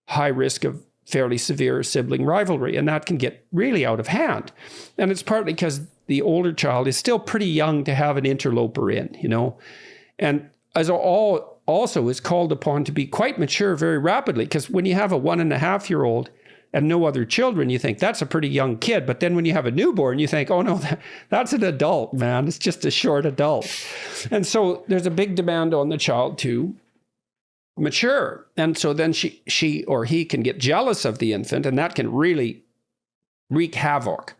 high risk of fairly severe sibling rivalry. And that can get really out of hand. And it's partly because the older child is still pretty young to have an interloper in, and as also is called upon to be quite mature very rapidly. Because when you have a 1.5-year-old and no other children, you think that's a pretty young kid. But then when you have a newborn, you think, oh no, that's an adult, man. It's just a short adult. And so there's a big demand on the child to mature. And so then she or he can get jealous of the infant, and that can really wreak havoc.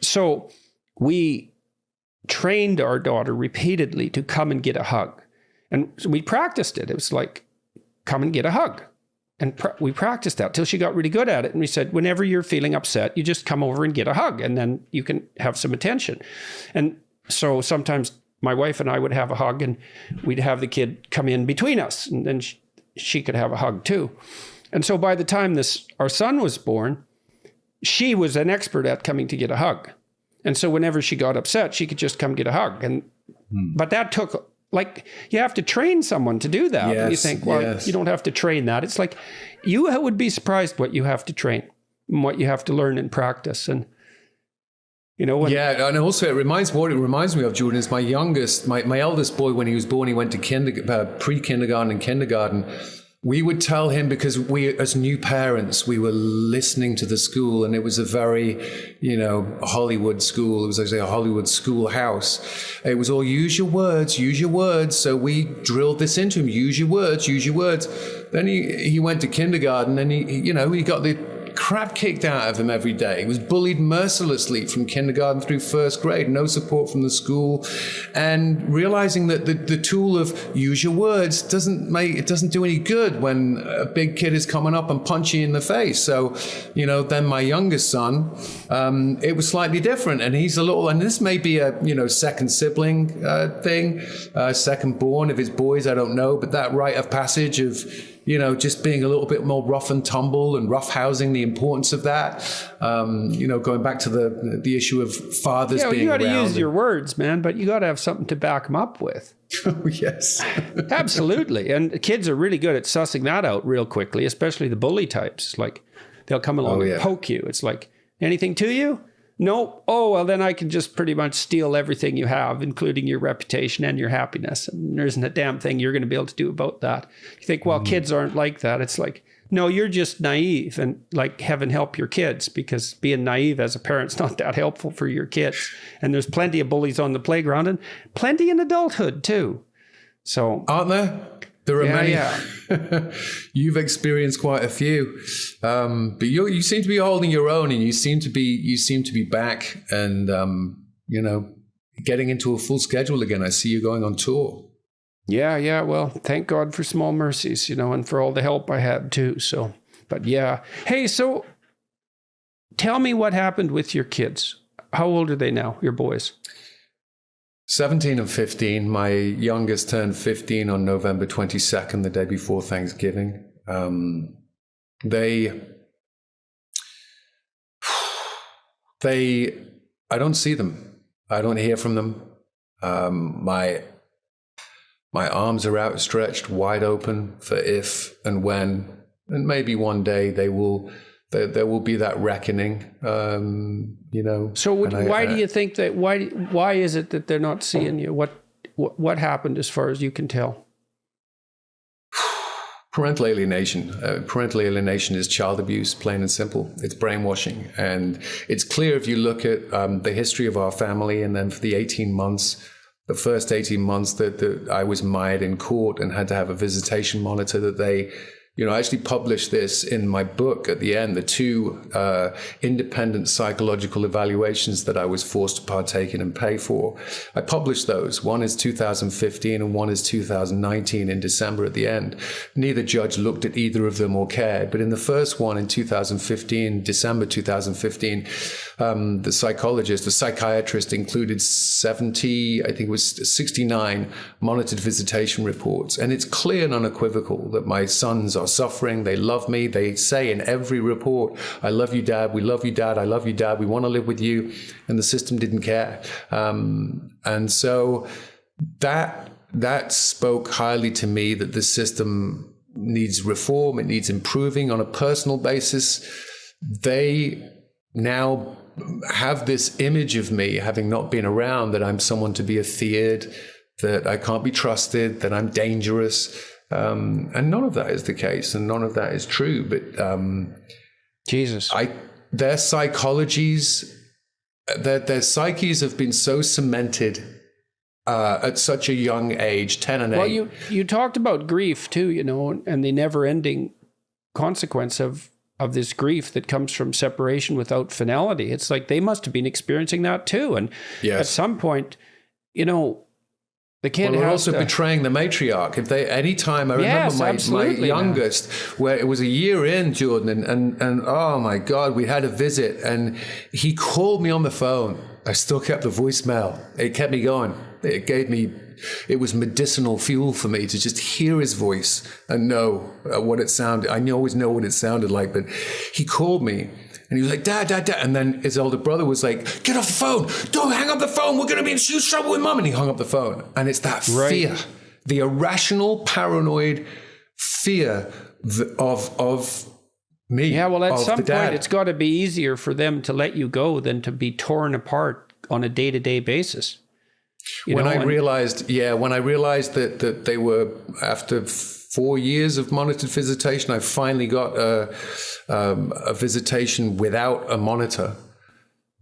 So we trained our daughter repeatedly to come and get a hug. And so we practiced it. It was like, come and get a hug. And we practiced that till she got really good at it. And we said, whenever you're feeling upset, you just come over and get a hug, and then you can have some attention. And so sometimes my wife and I would have a hug, and we'd have the kid come in between us, and then she could have a hug too. And so by the time our son was born, she was an expert at coming to get a hug. And so whenever she got upset, she could just come get a hug. But that took, you have to train someone to do that. Yes, and you think, well, you don't have to train that. It's like, you would be surprised what you have to train and what you have to learn and practice. And, and also it reminds me of, Jordan, is my eldest boy, when he was born, he went to pre-kindergarten and kindergarten. We would tell him, because we, as new parents, we were listening to the school, and it was a very, Hollywood school. It was actually a Hollywood schoolhouse. It was all use your words. So we drilled this into him. Use your words. Then he went to kindergarten, and he got the crap kicked out of him every day. He was bullied mercilessly from kindergarten through first grade, no support from the school, and realizing that the tool of use your words doesn't do any good when a big kid is coming up and punching you in the face. So, then my youngest son, it was slightly different, and he's and this may be a, second sibling thing, second born. If it's boys, I don't know, but that rite of passage of, just being a little bit more rough and tumble and roughhousing, the importance of that. Going back to the issue of fathers being around. You got to use your words, man, but you got to have something to back them up with. Oh, yes. Absolutely. And kids are really good at sussing that out real quickly, especially the bully types. Like, they'll come along and poke you. It's like, anything to you? No. Oh, well, then I can just pretty much steal everything you have, including your reputation and your happiness. And there isn't a damn thing you're going to be able to do about that. You think, well, kids aren't like that. It's like, no, you're just naive, and heaven help your kids, because being naive as a parent's not that helpful for your kids. And there's plenty of bullies on the playground, and plenty in adulthood too. So, aren't there? There are many. Yeah. You've experienced quite a few, but you seem to be holding your own, and you seem to be back, and getting into a full schedule again. I see you going on tour. Yeah. Well, thank God for small mercies, and for all the help I had too. So, but yeah. Hey, so tell me what happened with your kids. How old are they now, your boys? 17 and 15. My youngest turned 15 on November 22nd, the day before Thanksgiving. I don't see them. I don't hear from them. My arms are outstretched, wide open for if and when, and maybe one day there will be that reckoning. So why do you think that? Why is it that they're not seeing you? What happened, as far as you can tell? Parental alienation. Parental alienation is child abuse, plain and simple. It's brainwashing. And it's clear if you look at the history of our family, and then for the first 18 months that I was mired in court and had to have a visitation monitor, that they, I actually published this in my book at the end, the two independent psychological evaluations that I was forced to partake in and pay for. I published those. One is 2015 and one is 2019 in December at the end. Neither judge looked at either of them or cared. But in the first one in 2015, December 2015, the psychiatrist included 69 monitored visitation reports. And it's clear and unequivocal that my sons are suffering. They love me. They say in every report, I love you, Dad. We love you, Dad. I love you, Dad. We want to live with you. And the system didn't care. And so that spoke highly to me that the system needs reform. It needs improving on a personal basis. They now have this image of me, having not been around, that I'm someone to be feared, that I can't be trusted, that I'm dangerous. And none of that is the case, and none of that is true. But their psychologies, their psyches have been so cemented at such a young age, 10 and 8. Well, you talked about grief too, and the never-ending consequence of this grief that comes from separation without finality. It's like they must have been experiencing that too. And at some point, they can't have also betraying the matriarch. Anytime I remember my youngest, where it was a year in, Jordan, and oh my God, we had a visit and he called me on the phone. I still kept the voicemail. It kept me going. It was medicinal fuel for me to just hear his voice and know what it sounded. I always know what it sounded like, but he called me and he was like, Dad, Dad, Dad. And then his older brother was like, get off the phone. Don't hang up the phone. We're going to be in huge trouble with Mum. And he hung up the phone. And it's that fear, the irrational, paranoid fear of me. Yeah, well, at some point, it's got to be easier for them to let you go than to be torn apart on a day-to-day basis. When I realized that they were, after 4 years of monitored visitation, I finally got a visitation without a monitor,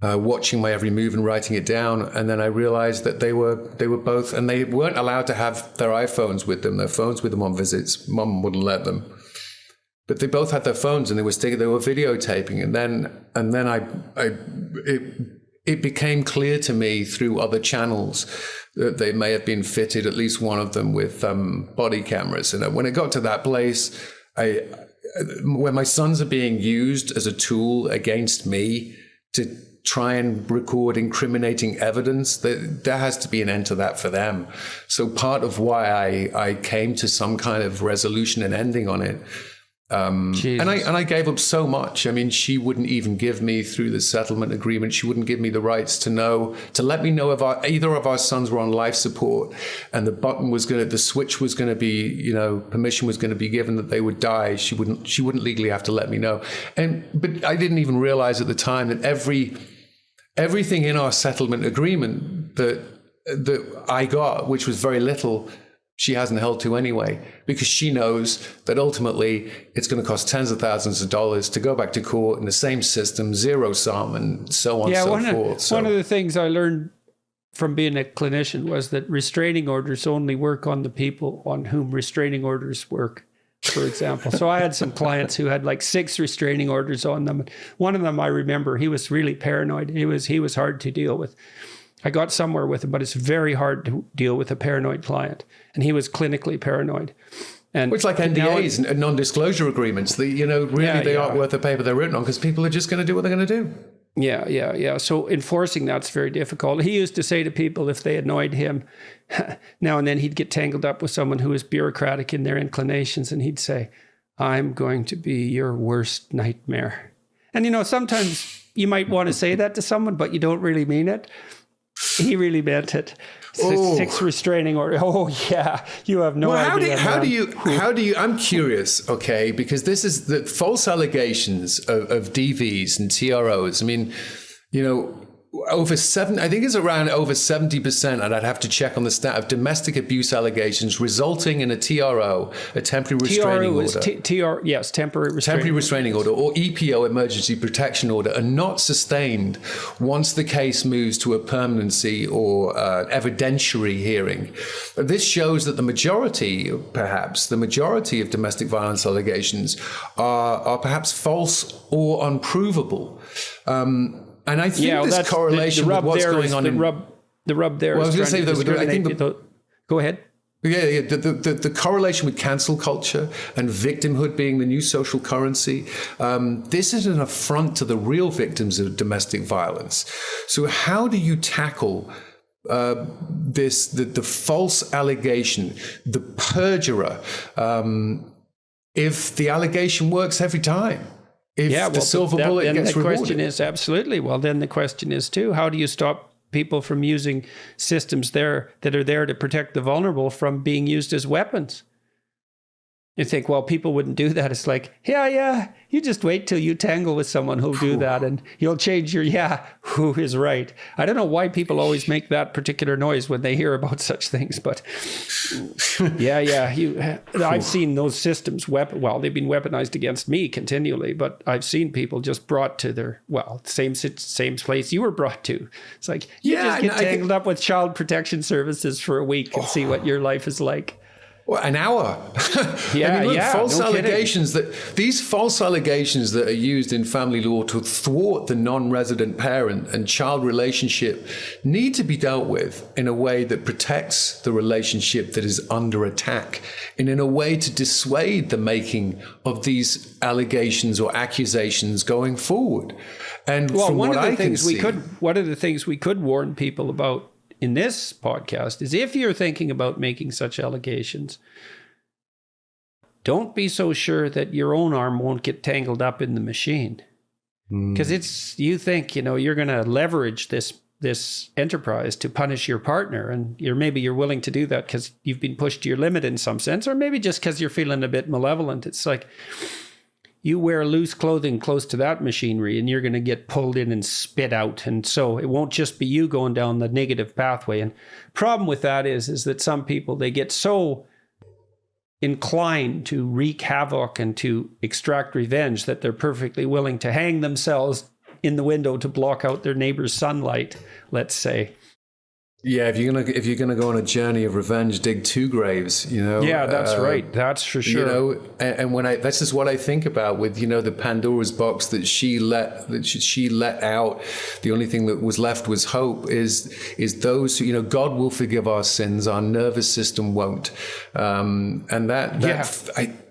watching my every move and writing it down. And then I realized that they were both, and they weren't allowed to have their iPhones with them, their phones with them on visits. Mum wouldn't let them. But they both had their phones and they were videotaping. And then it became clear to me through other channels that they may have been fitted, at least one of them, with body cameras. And when it got to that place, when my sons are being used as a tool against me to try and record incriminating evidence, there has to be an end to that for them. So part of why I came to some kind of resolution and ending on it. And I gave up so much. I mean, she wouldn't even give me, through the settlement agreement, she wouldn't give me the rights to let me know if either of our sons were on life support, and the switch was going to be, permission was going to be given that they would die. She wouldn't legally have to let me know. But I didn't even realize at the time that everything in our settlement agreement that I got, which was very little, she hasn't held to anyway, because she knows that ultimately it's going to cost tens of thousands of dollars to go back to court in the same system, zero sum, and so on and so forth. One of the things I learned from being a clinician was that restraining orders only work on the people on whom restraining orders work, for example. So I had some clients who had like 6 restraining orders on them. One of them, I remember, he was really paranoid. He was hard to deal with. I got somewhere with him, but it's very hard to deal with a paranoid client. And he was clinically paranoid. And it's like NDAs and non-disclosure agreements. They aren't worth the paper they're written on, because people are just going to do what they're going to do. Yeah. So enforcing that's very difficult. He used to say to people, if they annoyed him, now and then he'd get tangled up with someone who was bureaucratic in their inclinations, and he'd say, I'm going to be your worst nightmare. And, sometimes you might want to say that to someone, but you don't really mean it. He really meant it. 6 restraining order. Oh yeah, you have no idea. How do you? I'm curious. Okay, because this is the false allegations of DVs and TROs. I mean, I think it's around over 70%, and I'd have to check on the stat, of domestic abuse allegations resulting in a TRO, a temporary restraining order. Yes, temporary restraining order, or EPO, emergency protection order, are not sustained once the case moves to a permanency or evidentiary hearing. This shows that the majority of domestic violence allegations are perhaps false or unprovable. And I think this correlation with what's going on the rub there. Well, I was going to say, I think go ahead. Yeah. The correlation with cancel culture and victimhood being the new social currency. This is an affront to the real victims of domestic violence. So how do you tackle the false allegation, the perjurer, if the allegation works every time? The silver bullet gets rewarded. Question is absolutely. Well, then the question is too, how do you stop people from using systems that are there to protect the vulnerable from being used as weapons? You think, well, people wouldn't do that. It's like, yeah, you just wait till you tangle with someone who'll do that and you'll change who is right. I don't know why people always make that particular noise when they hear about such things, but I've seen those systems, they've been weaponized against me continually, but I've seen people just brought to their, same place you were brought to. It's like, just get tangled up with child protection services for a week and see what your life is like. Well, an hour. False allegations that are used in family law to thwart the non-resident parent and child relationship need to be dealt with in a way that protects the relationship that is under attack, and in a way to dissuade the making of these allegations or accusations going forward. And one of the things we could warn people about in this podcast is, if you're thinking about making such allegations, don't be so sure that your own arm won't get tangled up in the machine. Because you think, you're going to leverage this enterprise to punish your partner, and you're willing to do that because you've been pushed to your limit in some sense, or maybe just because you're feeling a bit malevolent. It's like, you wear loose clothing close to that machinery and you're going to get pulled in and spit out. And so it won't just be you going down the negative pathway. And problem with that is that some people, they get so inclined to wreak havoc and to extract revenge that they're perfectly willing to hang themselves in the window to block out their neighbor's sunlight, let's say. Yeah, if you're gonna go on a journey of revenge, dig two graves. Yeah, that's right. That's for sure. And that's just what I think about with the Pandora's box that she let out. The only thing that was left was hope. Is those who God will forgive our sins, our nervous system won't.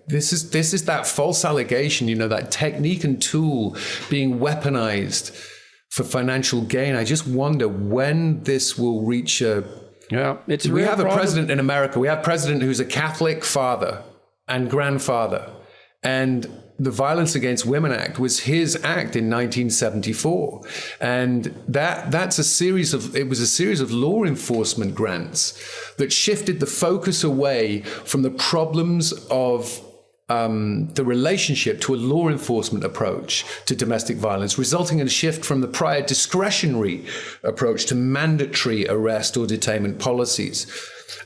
This is that false allegation. That technique and tool being weaponized for financial gain. I just wonder when this will reach we have a president in America. We have a president who's a Catholic father and grandfather, and the Violence Against Women Act was his act in 1974, and it was a series of law enforcement grants that shifted the focus away from the problems of the relationship to a law enforcement approach to domestic violence, resulting in a shift from the prior discretionary approach to mandatory arrest or detainment policies.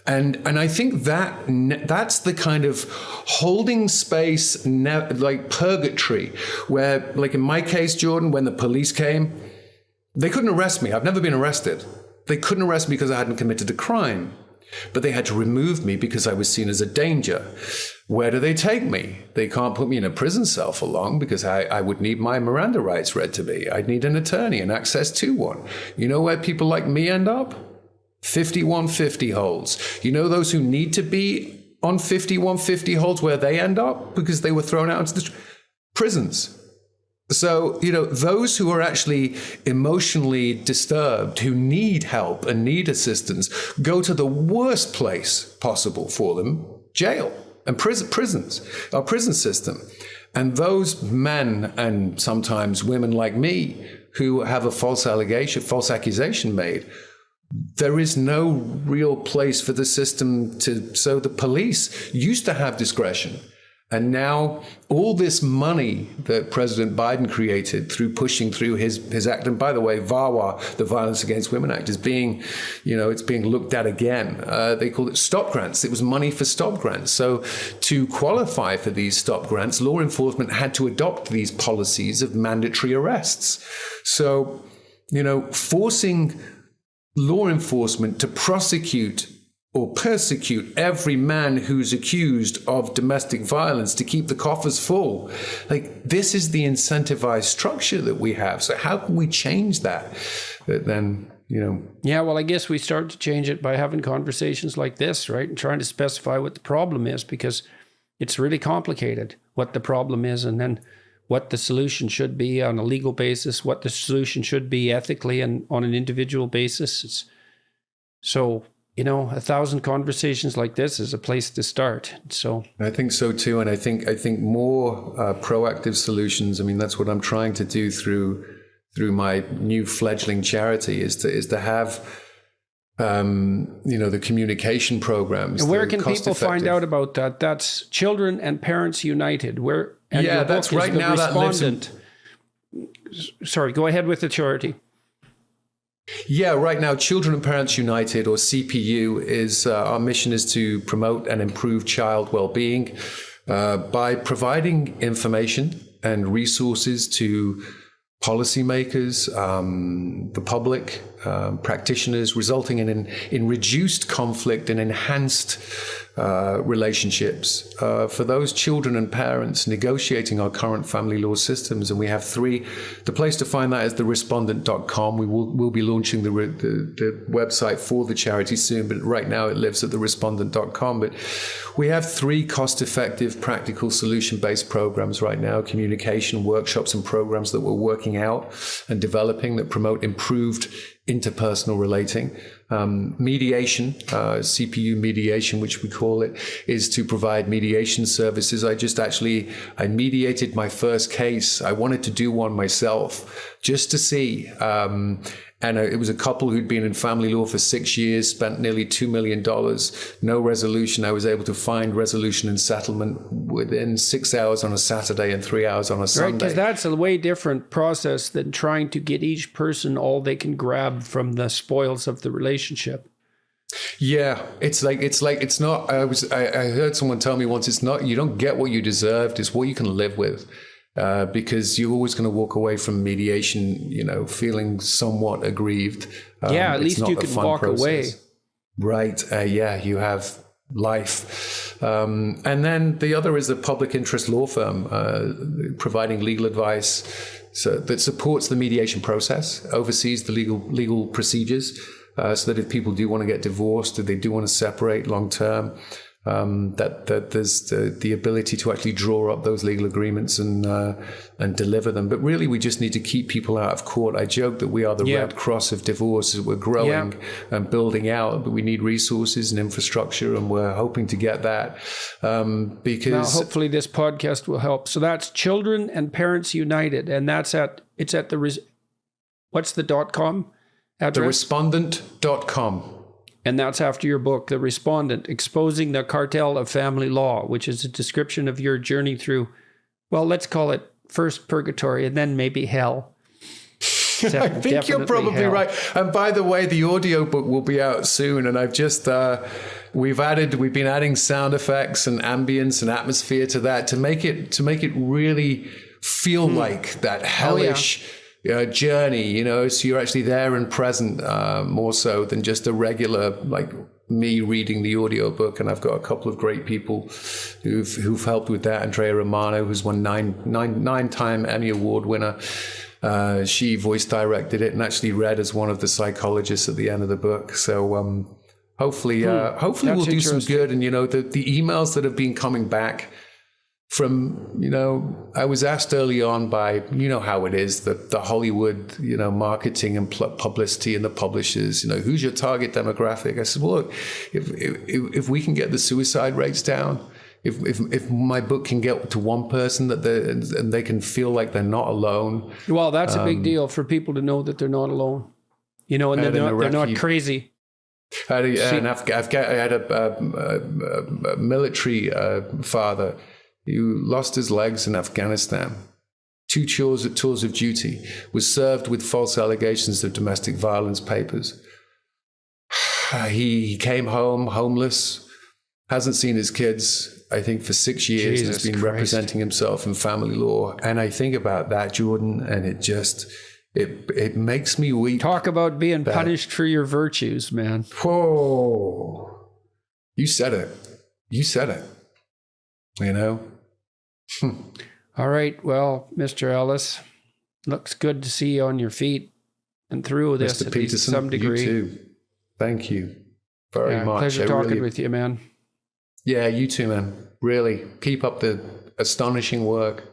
And I think that's the kind of holding space, like purgatory, where, like in my case, Jordan, when the police came, they couldn't arrest me. I've never been arrested. They couldn't arrest me because I hadn't committed a crime. But they had to remove me because I was seen as a danger. Where do they take me? They can't put me in a prison cell for long because I would need my Miranda rights read to me. I'd need an attorney and access to one. You know where people like me end up? 5150 holds. You know those who need to be on 5150 holds, where they end up because they were thrown out into the prisons. So, those who are actually emotionally disturbed, who need help and need assistance, go to the worst place possible for them, jail and prisons, our prison system. And those men and sometimes women like me who have a false accusation made, there is no real place for the system so the police used to have discretion. And now all this money that President Biden created through pushing through his act, and by the way, VAWA, the Violence Against Women Act, is being, it's being looked at again. They call it stop grants. It was money for stop grants. So to qualify for these stop grants, law enforcement had to adopt these policies of mandatory arrests. So, forcing law enforcement to prosecute or persecute every man who's accused of domestic violence to keep the coffers full. Like, this is the incentivized structure that we have. So how can we change that? Then, Yeah, well, I guess we start to change it by having conversations like this, right? And trying to specify what the problem is, because it's really complicated what the problem is, and then what the solution should be on a legal basis, what the solution should be ethically and on an individual basis. So 1,000 conversations like this is a place to start. So I think so too, and I think more proactive solutions. I mean, that's what I'm trying to do through my new fledgling charity is to have the communication programs. And where can people find out about that? That's Children and Parents United. That's right now. That lives in... Sorry, go ahead with the charity. Yeah, right now, Children and Parents United, or CPU, is our mission is to promote and improve child well-being by providing information and resources to policymakers, the public, practitioners, resulting in reduced conflict and enhanced relationships for those children and parents negotiating our current family law systems. And we have three. The place to find that is therespondent.com. We'll be launching the website for the charity soon, but right now it lives at therespondent.com. But we have three cost-effective, practical, solution-based programs right now: communication workshops and programs that we're working out and developing that promote improved interpersonal relating. Mediation, CPU mediation, which we call it, is to provide mediation services. I mediated my first case. I wanted to do one myself just to see. And it was a couple who'd been in family law for 6 years, spent nearly $2 million, no resolution. I was able to find resolution and settlement within 6 hours on a Saturday and 3 hours on a Sunday. Right, because that's a way different process than trying to get each person all they can grab from the spoils of the relationship. Yeah, it's not. I heard someone tell me once, it's not. You don't get what you deserved. It's what you can live with. Because you're always going to walk away from mediation, feeling somewhat aggrieved. At least you can walk away. Right. You have life. And then the other is a public interest law firm providing legal advice that supports the mediation process, oversees the legal procedures, so that if people do want to get divorced, if they do want to separate long term, that there's the ability to actually draw up those legal agreements and deliver them. But really, we just need to keep people out of court. I joke that we are the Red Cross of divorce. We're growing and building out, but we need resources and infrastructure, and we're hoping to get that. Because now, hopefully this podcast will help. So that's Children and Parents United, and what's the .com address? therespondent.com. And that's after your book, The Respondent, Exposing the Cartel of Family Law, which is a description of your journey through, well, let's call it first purgatory and then maybe hell. I think you're probably right. And by the way, the audiobook will be out soon. And I've just, we've been adding sound effects and ambience and atmosphere to that to make it really feel like that hellish journey, so you're actually there and present, more so than just a regular, like me reading the audiobook. And I've got a couple of great people who've helped with that. Andrea Romano, who's won nine-time Emmy Award winner. She voice directed it and actually read as one of the psychologists at the end of the book. So hopefully we'll do some good. And the emails that have been coming back from, I was asked early on by, how it is, the Hollywood, marketing and publicity and the publishers, who's your target demographic? I said, well, look, if we can get the suicide rates down, if my book can get to one person and they can feel like they're not alone. Well, that's a big deal for people to know that they're not alone, and they're not crazy. I had a military father He lost his legs in Afghanistan. 2 tours of duty. Was served with false allegations of domestic violence papers. He came home homeless. Hasn't seen his kids, I think, for 6 years. Jesus Has been Christ. representing himself in family law. And I think about that, Jordan, and it just, it makes me weep. Talk about being punished for your virtues, man. Whoa. You said it. You said it. You know? All right. Well, Mr. Ellis, looks good to see you on your feet and through this Mr. at least to Peterson, some degree. you too. Thank you very much. Pleasure talking with you, man. Yeah, you too, man. Really, keep up the astonishing work.